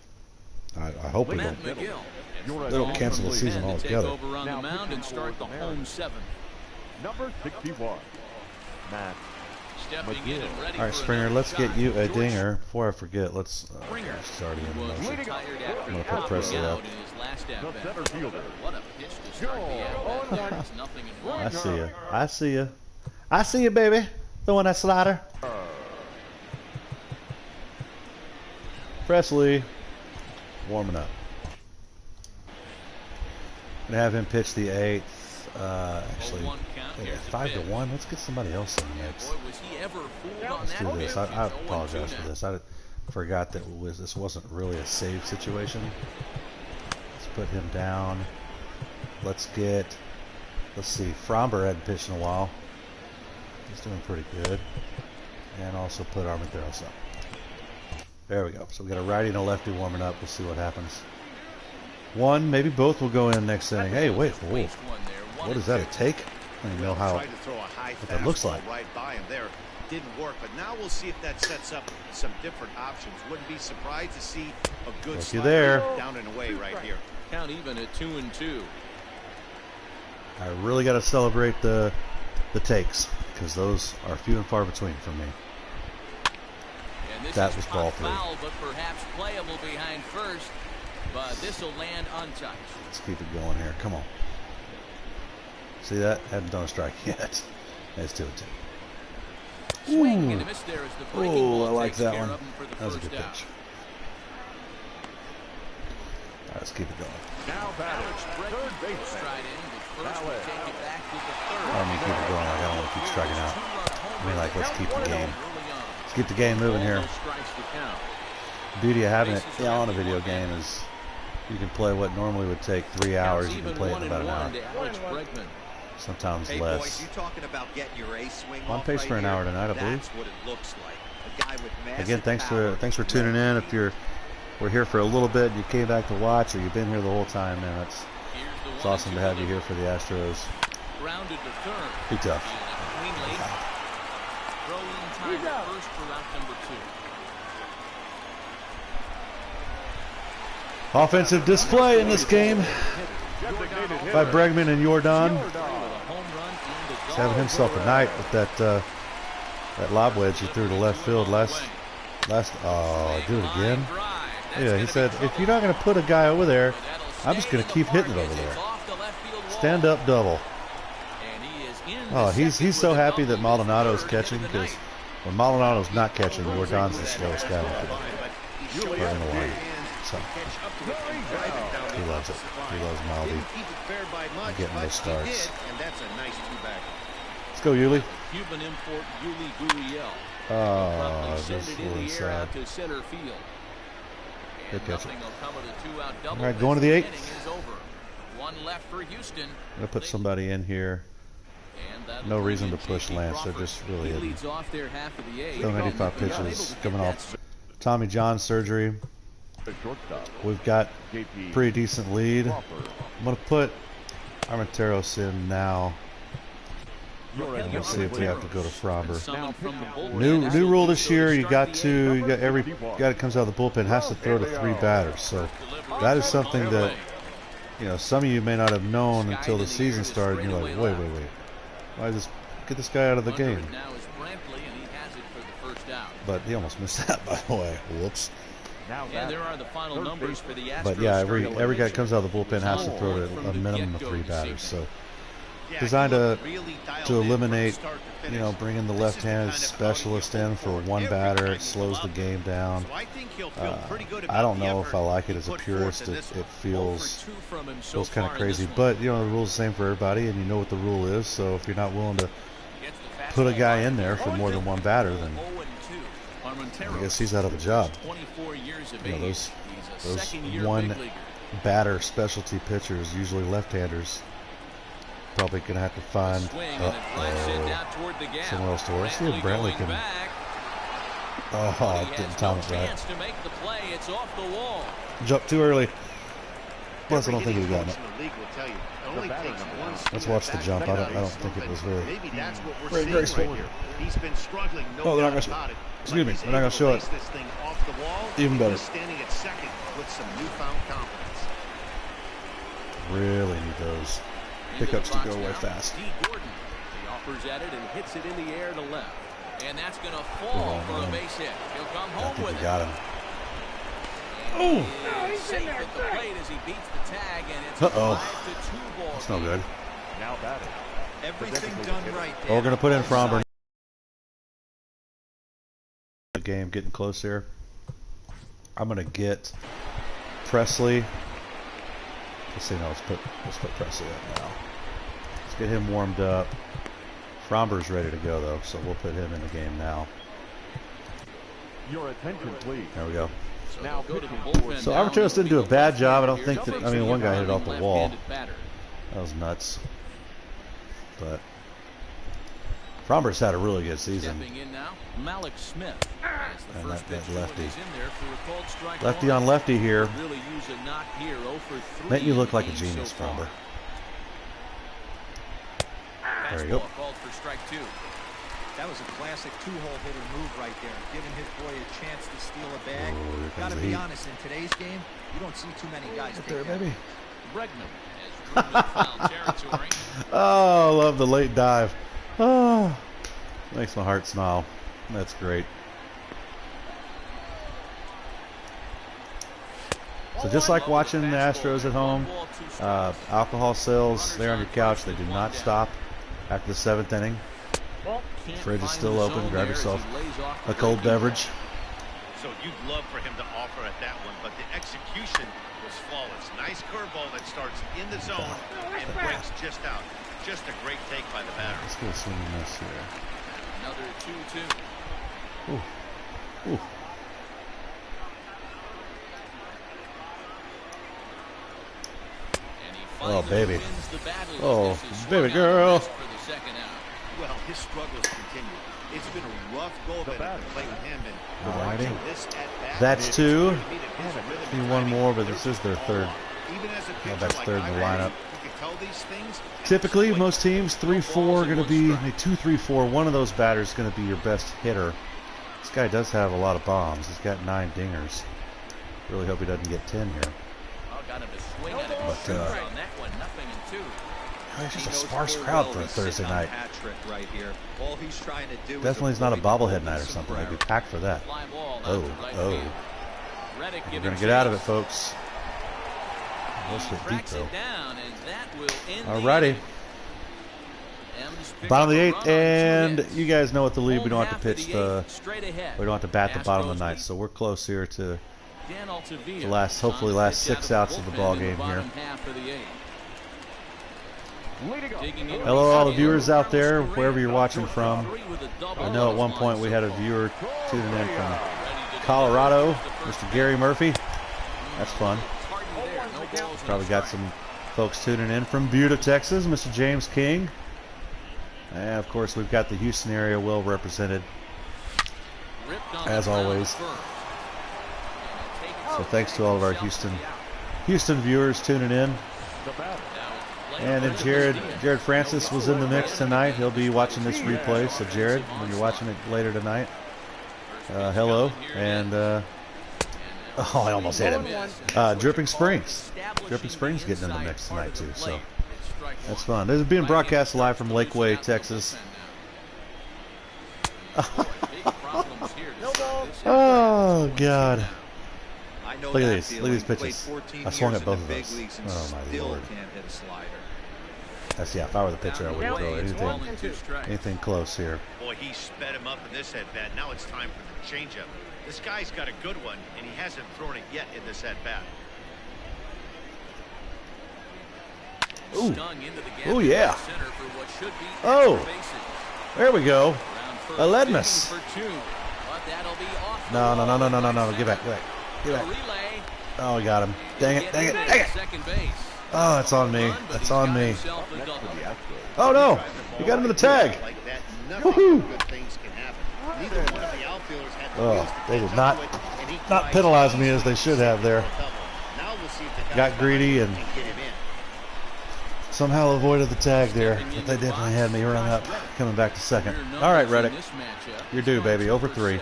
Speaker 1: I hope we
Speaker 2: Matt
Speaker 1: don't.
Speaker 2: McGill.
Speaker 5: You're
Speaker 1: They don't cancel the season
Speaker 2: To take
Speaker 1: altogether.
Speaker 2: over on the mound and start the home 7th.
Speaker 5: Number 61, Matt.
Speaker 2: Stepping in and ready
Speaker 1: All right,
Speaker 2: for
Speaker 1: Springer,
Speaker 2: another
Speaker 1: let's get
Speaker 2: shot.
Speaker 1: you a
Speaker 2: George
Speaker 1: dinger. Before I forget, let's
Speaker 2: Springer
Speaker 1: start in
Speaker 2: was
Speaker 1: motion.
Speaker 2: retired after
Speaker 1: I'm gonna put
Speaker 2: topping
Speaker 1: Presley
Speaker 2: out
Speaker 1: up.
Speaker 2: in his last
Speaker 5: The
Speaker 2: at-bat.
Speaker 5: center fielder.
Speaker 2: What a pitch to start the at-bat. There is nothing involved.
Speaker 1: I see you. I see you. I see you, baby. Throwing that slider. Presley warming up. Gonna have him pitch the 8th. Actually,
Speaker 2: 0-1 count. Here's the
Speaker 1: 5 to
Speaker 2: pitch.
Speaker 1: 1. Let's get somebody else in the mix.
Speaker 2: Boy, was he ever fooled on
Speaker 1: Let's
Speaker 2: that
Speaker 1: do this.
Speaker 2: pitch.
Speaker 1: I
Speaker 2: It's 0-2
Speaker 1: apologize for
Speaker 2: now.
Speaker 1: this. I forgot that this wasn't really a save situation. Let's put him down. Let's see. Fromber hadn't pitched in a while. He's doing pretty good. And also put Armenteros up. There we go. So we got a righty and a lefty warming up. We'll see what happens. One, maybe both will go in next inning. Hey, wait. Whoa.
Speaker 2: Waste one there.
Speaker 1: What is that, a take? I don't even know how.
Speaker 4: Tried to throw a high
Speaker 1: what that looks
Speaker 4: fastball
Speaker 1: like.
Speaker 4: right by him there. Didn't work, but now we'll see if that sets up some different options. Wouldn't be surprised to see a good
Speaker 1: Looky
Speaker 4: slider
Speaker 1: there.
Speaker 4: down and away right here.
Speaker 2: Count even at 2-2.
Speaker 1: I really got to celebrate the takes because those are few and far between for me.
Speaker 2: And this
Speaker 1: That
Speaker 2: is
Speaker 1: was ball
Speaker 2: pop
Speaker 1: 3.
Speaker 2: foul, but perhaps playable behind first. But this will land untouched.
Speaker 1: Let's keep it going here. Come on. See that? Hadn't done a strike yet. It's 2-2.
Speaker 2: Swing and a miss there as the breaking
Speaker 1: Oh,
Speaker 2: ball
Speaker 1: I like
Speaker 2: takes
Speaker 1: that
Speaker 2: care
Speaker 1: one.
Speaker 2: of him for the
Speaker 1: That was a
Speaker 2: first
Speaker 1: good
Speaker 2: out.
Speaker 1: pitch. All right, let's keep it going.
Speaker 5: Now batting,
Speaker 2: Alex Bregman
Speaker 5: third
Speaker 2: will
Speaker 5: baseman.
Speaker 2: stride in, but first
Speaker 5: Ballet.
Speaker 2: we'll take it back to the
Speaker 1: I
Speaker 2: third.
Speaker 1: don't mean keep it going. Like, I don't want to keep striking out. I mean, like, let's keep the game.
Speaker 2: Early on.
Speaker 1: Let's keep the game moving here.
Speaker 2: All those strikes to count.
Speaker 1: The beauty of having it on a video game is you can play what normally would take 3 hours. You can play it in about an hour.
Speaker 2: To Alex Bregman.
Speaker 1: Sometimes
Speaker 3: Hey,
Speaker 1: less.
Speaker 3: boys, you talking about getting your ace swing
Speaker 1: On
Speaker 3: off
Speaker 1: pace
Speaker 3: right
Speaker 1: for an
Speaker 3: here?
Speaker 1: hour tonight, I believe.
Speaker 3: That's what it looks like. A guy with massive
Speaker 1: Again, thanks
Speaker 3: power.
Speaker 1: for tuning in. If we're here for a little bit and you came back to watch, or you've been here the whole time, man,
Speaker 2: Here's the
Speaker 1: it's
Speaker 2: one
Speaker 1: awesome to have you here for the Astros.
Speaker 2: Grounded to third.
Speaker 1: Be tough.
Speaker 2: Cleanly. Throw in time at first for route number 2.
Speaker 1: Offensive display in this game
Speaker 5: Designated
Speaker 1: by
Speaker 5: hitter.
Speaker 1: Bregman and Jordan.
Speaker 2: With a home run and a
Speaker 1: He's having himself a night with that lob wedge he threw to left field last. Oh, do it again. Yeah, he said, if you're not going to put a guy over there, I'm just going to keep hitting it over there. Stand up double. Oh, he's so happy that Maldonado's catching because when Maldonado's not catching, Jordan's the slowest guy on the field. Or in the line. So he loves it. He loves Maldy.
Speaker 4: Didn't keep it fair by much,
Speaker 1: Getting
Speaker 4: but
Speaker 1: those
Speaker 4: he
Speaker 1: starts.
Speaker 4: did, and that's a nice two-back.
Speaker 1: Let's go, Yuli.
Speaker 2: Cuban import Yuli Gurriel.
Speaker 1: Oh,
Speaker 2: Promptly
Speaker 1: this
Speaker 2: send
Speaker 1: is
Speaker 2: it
Speaker 1: a
Speaker 2: in
Speaker 1: little
Speaker 2: the air out
Speaker 1: sad.
Speaker 2: to center field.
Speaker 1: Good
Speaker 2: And
Speaker 1: catch.
Speaker 2: nothing will come of the two-out double.
Speaker 1: All right,
Speaker 2: as
Speaker 1: going to the 8th.
Speaker 2: inning is over. One left for Houston.
Speaker 1: I'm going to put somebody in here.
Speaker 2: And that'll
Speaker 1: No
Speaker 2: bring
Speaker 1: reason
Speaker 2: in
Speaker 1: to push
Speaker 2: J.P.
Speaker 1: Lance. They're
Speaker 2: Crawford.
Speaker 1: just really
Speaker 2: He
Speaker 1: hitting.
Speaker 2: leads off their half of the eighth.
Speaker 1: Still 95
Speaker 2: Unable to
Speaker 1: pitches
Speaker 2: get
Speaker 1: coming
Speaker 2: that
Speaker 1: off Tommy John surgery.
Speaker 5: The shortstop,
Speaker 1: We've got
Speaker 5: JP
Speaker 1: pretty decent lead.
Speaker 5: Crawford.
Speaker 1: I'm going to put Armenteros in now. And we'll see if we have to go to Fromber.
Speaker 2: Summoned from the bullpen.
Speaker 1: New rule this year, you got every guy that comes out of the bullpen has to throw to 3 batters. So that is something that, some of you may not have known until the season started. You're like, wait. Why is this? Get this guy out of the game.
Speaker 2: Now is Brantley, and he
Speaker 1: but he almost missed that, by the way. Whoops.
Speaker 2: And there are the final numbers for the Astros.
Speaker 1: But yeah, every guy that comes out of the bullpen has to throw to a minimum of 3 batters. So designed to eliminate, you know, bringing the left-handed specialist in for 1 batter. It slows the game down. I don't know if I like it as a purist. It feels kind of crazy. But, you know, the rule's the same for everybody, and you know what the rule is. So if you're not willing to put a guy in there for more than 1 batter, then I guess he's out of a job. You know, those 1 batter specialty pitchers, usually left-handers, probably gonna have to find someone else to work. See if Brantley can. Oh, I didn't time it right. Jump too early. Plus, I don't think he got it. Let's watch the jump. I don't think it was very graceful. Oh, they're not gonna. Excuse me, they're not gonna show it. Even better. Really need those pickups to go away fast.
Speaker 2: He offers at it and hits it in the air to left. And that's going to fall for a base hit. He'll come home with it.
Speaker 1: Got him.
Speaker 2: Oh! Safe at the plate as he beats the tag, and it's a 5-2 ball.
Speaker 1: That's no good.
Speaker 3: Now batting. Everything done right there.
Speaker 1: Oh, we're going to put in Fromber. The game getting close here. I'm going to get Presley. Let's see, no, let's put Presley up now. Let's get him warmed up. Fromber's ready to go though, so we'll put him in the game now.
Speaker 5: Your attention, please.
Speaker 1: There we go.
Speaker 5: Now,
Speaker 1: so Armateros didn't do a bad job. I don't think that. I mean, one guy hit it off the wall. That was nuts. But Fromber's had a really good season.
Speaker 2: Malik Smith.
Speaker 1: And that lefty. Lefty on lefty here. Make me look like a genius, Fromber. There you go.
Speaker 3: That was a classic 2-hole hitter move right there, giving his boy a chance to steal a bag. Got to be honest, in today's game, you don't see too many guys take
Speaker 1: there,
Speaker 3: that.
Speaker 1: baby.
Speaker 2: Bregman has foul territory.
Speaker 1: Oh, I love the late dive. Oh, makes my heart smile. That's great. So just like watching the Astros at home, alcohol sales there on your couch, they do not stop after the 7th inning. The fridge is still open. Grab yourself a cold beverage.
Speaker 4: So you'd love for him to offer at that one, but the execution was flawless. Nice curveball that starts in the zone and breaks just out. Just a great take by the batter.
Speaker 1: Let's get a swing and miss here.
Speaker 2: Another 2-2.
Speaker 1: Ooh. Ooh. Oh, baby. Oh, baby girl.
Speaker 3: Well, his struggles continue. It's been a rough go at the plate with him.
Speaker 1: Alrighty. That's 2. Need one more, but this is their 3rd. That's 3rd in the lineup. Typically, most teams, 3-4 are going to be 2-3-4. One of those batters is going to be your best hitter. This guy does have a lot of bombs. He's got 9 dingers. Really hope he doesn't get 10 here. But it's just a sparse crowd for a Thursday night. Definitely is not a bobblehead night or something. They'd be packed for that. Oh. We're going to get out of it, folks. Let's get deep, though. Alrighty. Bottom of the 8th, and you guys know what the lead. We don't have to pitch the. We don't have to bat the bottom of the ninth, so we're close here to the hopefully last 6 outs of the ball game here. Hello, all the viewers out there, wherever you're watching from. I know at one point we had a viewer tuning in from Colorado, Mr. Gary Murphy. That's fun. Probably got some folks tuning in from Buda, Texas, Mr. James King. And of course, we've got the Houston area well represented, as always. So thanks to all of our Houston viewers tuning in. And then Jared Francis was in the mix tonight. He'll be watching this replay. So Jared, when you're watching it later tonight, hello. And oh, I almost hit him. Dripping Springs getting in the mix tonight too. So that's fun. This is being broadcast live from Lakeway, Texas. Oh, God.
Speaker 3: I know
Speaker 1: Look at
Speaker 3: that
Speaker 1: these.
Speaker 3: feeling.
Speaker 1: Look at these pitches.
Speaker 3: Played 14
Speaker 1: I swung
Speaker 3: years
Speaker 1: at both
Speaker 3: in
Speaker 1: of
Speaker 3: the big
Speaker 1: those.
Speaker 3: leagues and
Speaker 1: Oh, my
Speaker 3: still
Speaker 1: Lord.
Speaker 3: can't hit a slider.
Speaker 1: That's, yeah, if I were the pitcher, I wouldn't throw anything close here.
Speaker 4: Boy, he sped him up in this at-bat. Now it's time for the changeup. This guy's got a good one, and he hasn't thrown it yet in this at-bat.
Speaker 1: Ooh. Oh, yeah. Oh. There we go. A Ledmus. No. Get back. Oh, we got him. Dang it. Oh, it's on me. That's on me. Oh, no. You got him in the tag. Woohoo. Oh, they did not penalize me as they should have there. Got greedy and somehow avoided the tag there, but they definitely had me run up coming back to second. All right, Reddick. You're due, baby. Over 3.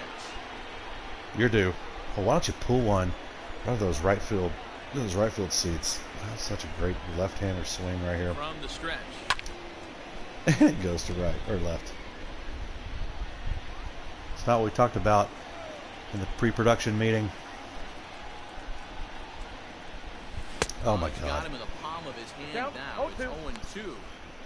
Speaker 1: You're due. Well, why don't you pull one out of those right field seats? That's such a great left-hander swing right here.
Speaker 2: From the stretch.
Speaker 1: And it goes to right or left. It's not what we talked about in the pre-production meeting. Oh my God.
Speaker 2: Got him in the palm of his hand now. It's 0-2.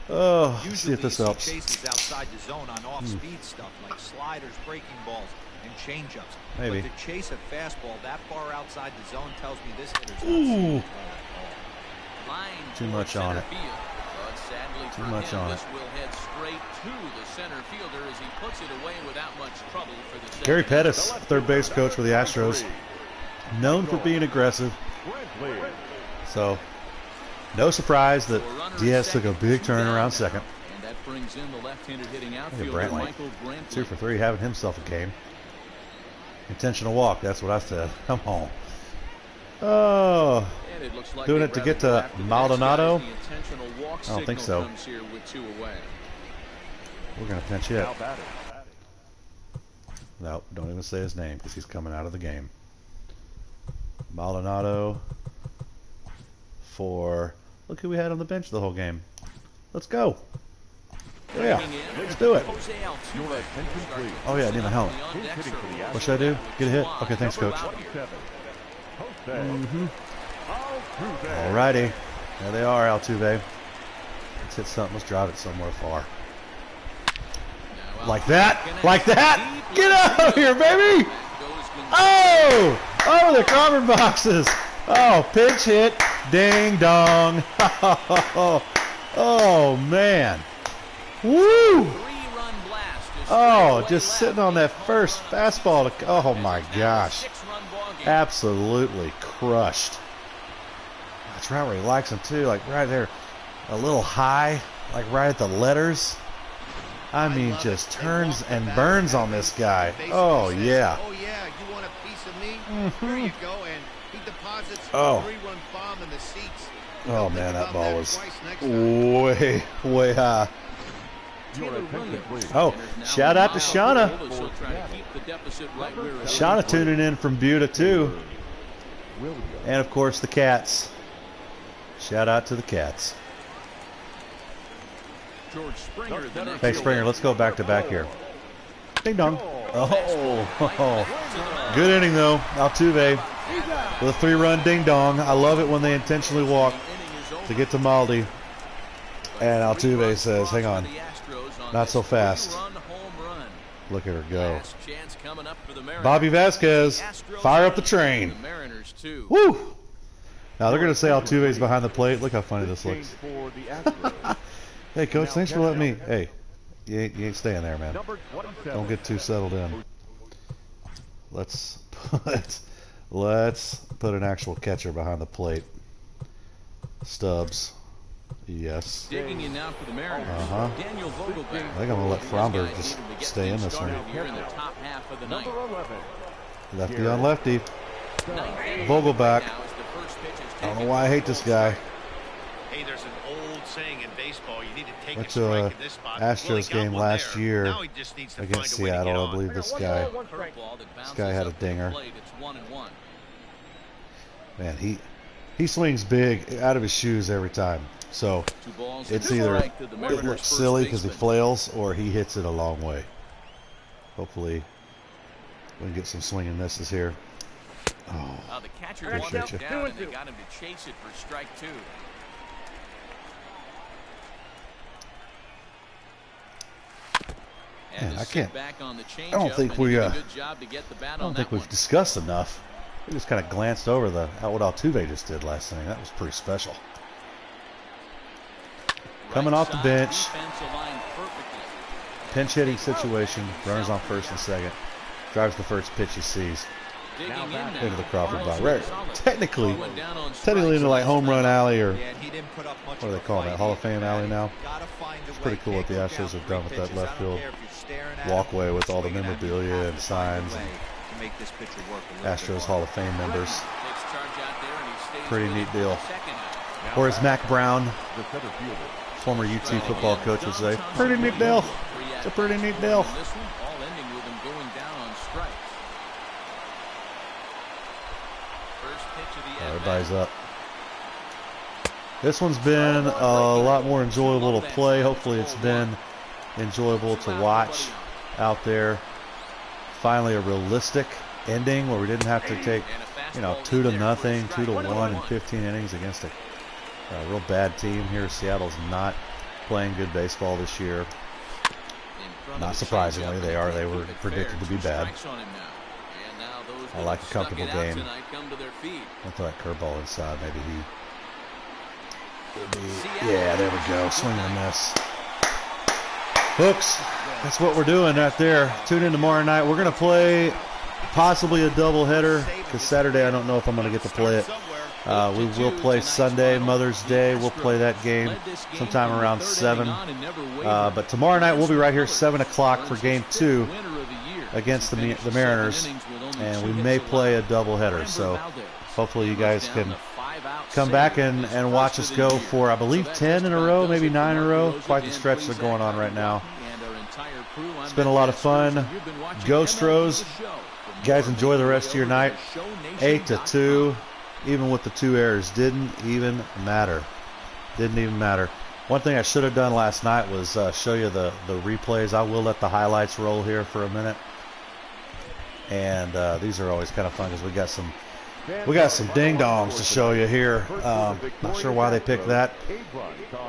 Speaker 1: Oh, let's see if this helps.
Speaker 3: Chases outside the zone on off-speed stuff like sliders, breaking balls, and changeups.
Speaker 1: Maybe.
Speaker 3: But to chase a fastball that far outside the zone tells me this hitter's
Speaker 1: Ooh.
Speaker 2: Line
Speaker 1: Too much on it.
Speaker 2: field. But sadly
Speaker 1: Too
Speaker 2: for
Speaker 1: much
Speaker 2: him,
Speaker 1: on
Speaker 2: this
Speaker 1: it.
Speaker 2: will head straight to the center fielder as he puts it away without much trouble for the
Speaker 1: Gary
Speaker 2: second.
Speaker 1: Pettis, third base coach for the Astros, known for being aggressive. So, no surprise that Diaz took a big turn around second.
Speaker 2: And that brings in the left-handed hitting
Speaker 1: Look at
Speaker 2: outfielder
Speaker 1: Brantley.
Speaker 2: Michael Brantley.
Speaker 1: 2 for 3, having himself a game. Intentional walk, that's what I said. Come on. Oh.
Speaker 2: And it looks like
Speaker 1: Doing
Speaker 2: they'd
Speaker 1: it to
Speaker 2: rather
Speaker 1: get
Speaker 2: go
Speaker 1: to
Speaker 2: after the
Speaker 1: Maldonado?
Speaker 2: next guy as the intentional walk
Speaker 1: I don't think
Speaker 2: signal
Speaker 1: so.
Speaker 2: comes here with 2 away.
Speaker 1: We're going to pinch hit. No, don't even say his name because he's coming out of the game. Maldonado for... Look who we had on the bench the whole game. Let's go. Yeah, let's do it. Oh yeah, I need my helmet. What should I do? Get a hit? Okay, thanks, coach. Alrighty. There they are, Altuve. Let's hit something. Let's drive it somewhere far. Like that? Like that? Get out of here, baby! Oh! Oh, the carbon boxes! Oh, pinch hit. Ding dong. Oh, man. Woo! Oh, just sitting on that first fastball. Oh, my gosh. Absolutely crushed. That's right where he likes them, too. Like right there. A little high. Like right at the letters. I mean, just turns and burns on this guy. Oh, yeah.
Speaker 4: Oh, yeah, you want a piece of me? Here you go, and he deposits a 3-run bomb in the seats.
Speaker 1: Oh, man, that ball was way, way high. Oh, shout out to Shauna. Shauna tuning in from Buda, too. And, of course, the Cats. Shout out to the Cats.
Speaker 2: George Springer, the next
Speaker 1: Hey, Springer, let's go back to back here. Ding dong. Oh, good inning, though. Altuve with a 3-run ding dong. I love it when they intentionally walk to get to Maldi. And Altuve says, hang on, not so fast. Look at her go. Bobby Vasquez, fire up the train. Woo! Now they're going to say Altuve's behind the plate. Look how funny this looks. Hey, Coach, thanks for letting me. Hey, you ain't staying there, man. Don't get too settled in. Let's put an actual catcher behind the plate. Stubbs. Yes.
Speaker 2: Digging in now for the Mariners. Daniel Vogelbach.
Speaker 1: I think I'm going to let Fromberg just stay in this one.
Speaker 2: Here in the top half of the ninth.
Speaker 1: Lefty on lefty. Vogelbach. I don't know why I hate this guy.
Speaker 4: Hey, there's an old saying in baseball, you need to take
Speaker 1: Went
Speaker 4: a
Speaker 1: to a
Speaker 4: strike in this spot.
Speaker 1: Astros game last year
Speaker 4: Now he just needs to
Speaker 1: against
Speaker 4: find a way to get
Speaker 1: Seattle. I
Speaker 4: on.
Speaker 1: believe this guy had a dinger. Man, he swings big out of his shoes every time. So it's either it looks silly because he flails or he hits it a long way. Hopefully we can get some swinging misses here.
Speaker 2: The catcher
Speaker 1: Appreciate
Speaker 2: wanted
Speaker 1: you.
Speaker 2: it down, and they got him to chase it for strike 2.
Speaker 1: Man, I can't.
Speaker 2: Back on the
Speaker 1: I don't think we.
Speaker 2: a good job to get the bat
Speaker 1: I don't
Speaker 2: on
Speaker 1: think
Speaker 2: that
Speaker 1: we've
Speaker 2: one.
Speaker 1: discussed enough. We just kind of glanced over what Altuve just did last inning. That was pretty special. Coming off the bench, pinch hitting situation, runners on first and second, drives the first pitch he sees into the Crawford box. Right, technically into like home run alley, or what do they call that? Hall of Fame alley now. It's pretty cool what the Astros have done with that left field walkway with all the memorabilia and signs. And Astros Hall of Fame members. Pretty neat deal. Or as Mac Brown, former UT football coach, would say, pretty neat deal. It's a pretty neat deal. Everybody's up. This one's been a lot more enjoyable to play. Hopefully it's been enjoyable to watch out there. Finally a realistic ending where we didn't have to take, 2-0, 2-1 in 15 innings against a real bad team here. Seattle's not playing good baseball this year. Not surprisingly, they were predicted to be bad. I like a comfortable game. Went to that curveball inside. Maybe yeah, there we go. Swing and a miss. Hooks. That's what we're doing right there. Tune in tomorrow night. We're going to play possibly a doubleheader because Saturday I don't know if I'm going to get to play it. We will play Sunday, Mother's Day. We'll play that game sometime around 7. But tomorrow night we'll be right here 7 o'clock for Game 2 against the Mariners. And we may play a doubleheader. So hopefully you guys can come back and watch us go for, I believe, 10 in a row, maybe 9 in a row. Quite the stretch they're going on right now. It's been a lot of fun. Go Astros. Guys, enjoy the rest of your night. 8-2. Even with the 2 errors, didn't even matter. One thing I should have done last night was show you the replays. I will let the highlights roll here for a minute. And these are always kind of fun because we got some ding dongs to show you here. Not sure why they picked that.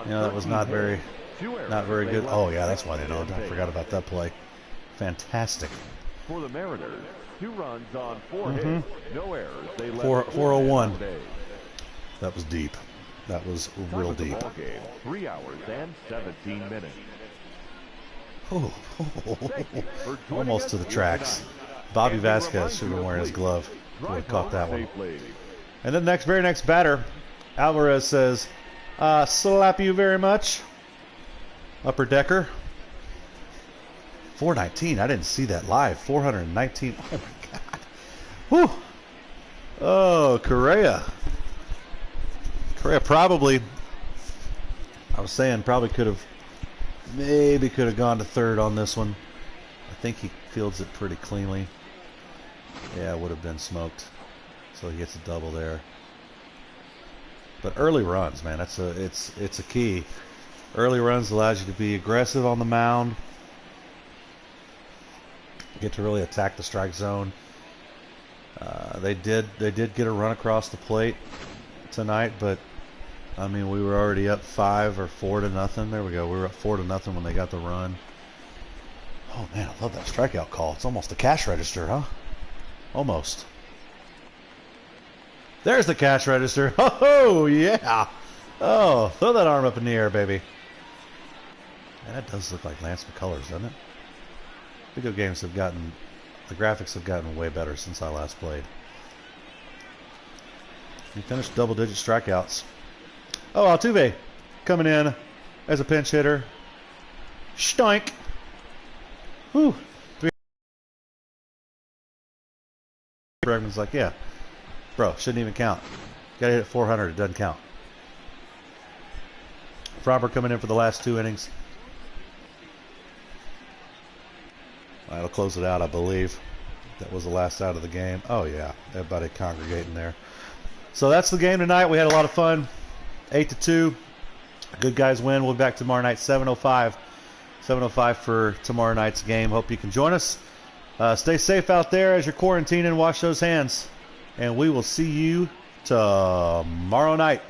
Speaker 1: That was not very good. Oh yeah, that's why they don't. I forgot about that play. Fantastic.
Speaker 5: For the Mariners, 2 runs on 4 hits, no errors. They led
Speaker 1: 401. That was deep. That was real deep.
Speaker 5: 3 hours and 17 minutes.
Speaker 1: Almost to the tracks. Bobby Vasquez should have been wearing his glove. Would have caught that one. And then very next batter, Alvarez says, slap you very much. Upper Decker. 419. I didn't see that live. 419. Oh, my God. Whew. Oh, Correa. Correa probably, I was saying, probably could have gone to third on this one. I think he fields it pretty cleanly. Yeah, it would have been smoked. So he gets a double there. But early runs, man, it's a key. Early runs allows you to be aggressive on the mound. Get to really attack the strike zone. They did get a run across the plate tonight, but I mean we were already up 5 or 4-0. There we go. We were up 4-0 when they got the run. Oh man, I love that strikeout call. It's almost a cash register, huh? Almost. There's the cash register. Oh yeah. Oh, throw that arm up in the air, baby. And that does look like Lance McCullers, doesn't it? Video games the graphics have gotten way better since I last played. He finished double-digit strikeouts. Oh, Altuve coming in as a pinch hitter. Stoink. Whew. Bregman's like, yeah, bro, shouldn't even count. Got to hit 400. It doesn't count. Fromber coming in for the last 2 innings. That'll close it out, I believe. That was the last out of the game. Oh, yeah. Everybody congregating there. So that's the game tonight. We had a lot of fun. 8-2. Good guys win. We'll be back tomorrow night, 7:05. 7:05 for tomorrow night's game. Hope you can join us. Stay safe out there as you're quarantining. Wash those hands. And we will see you tomorrow night.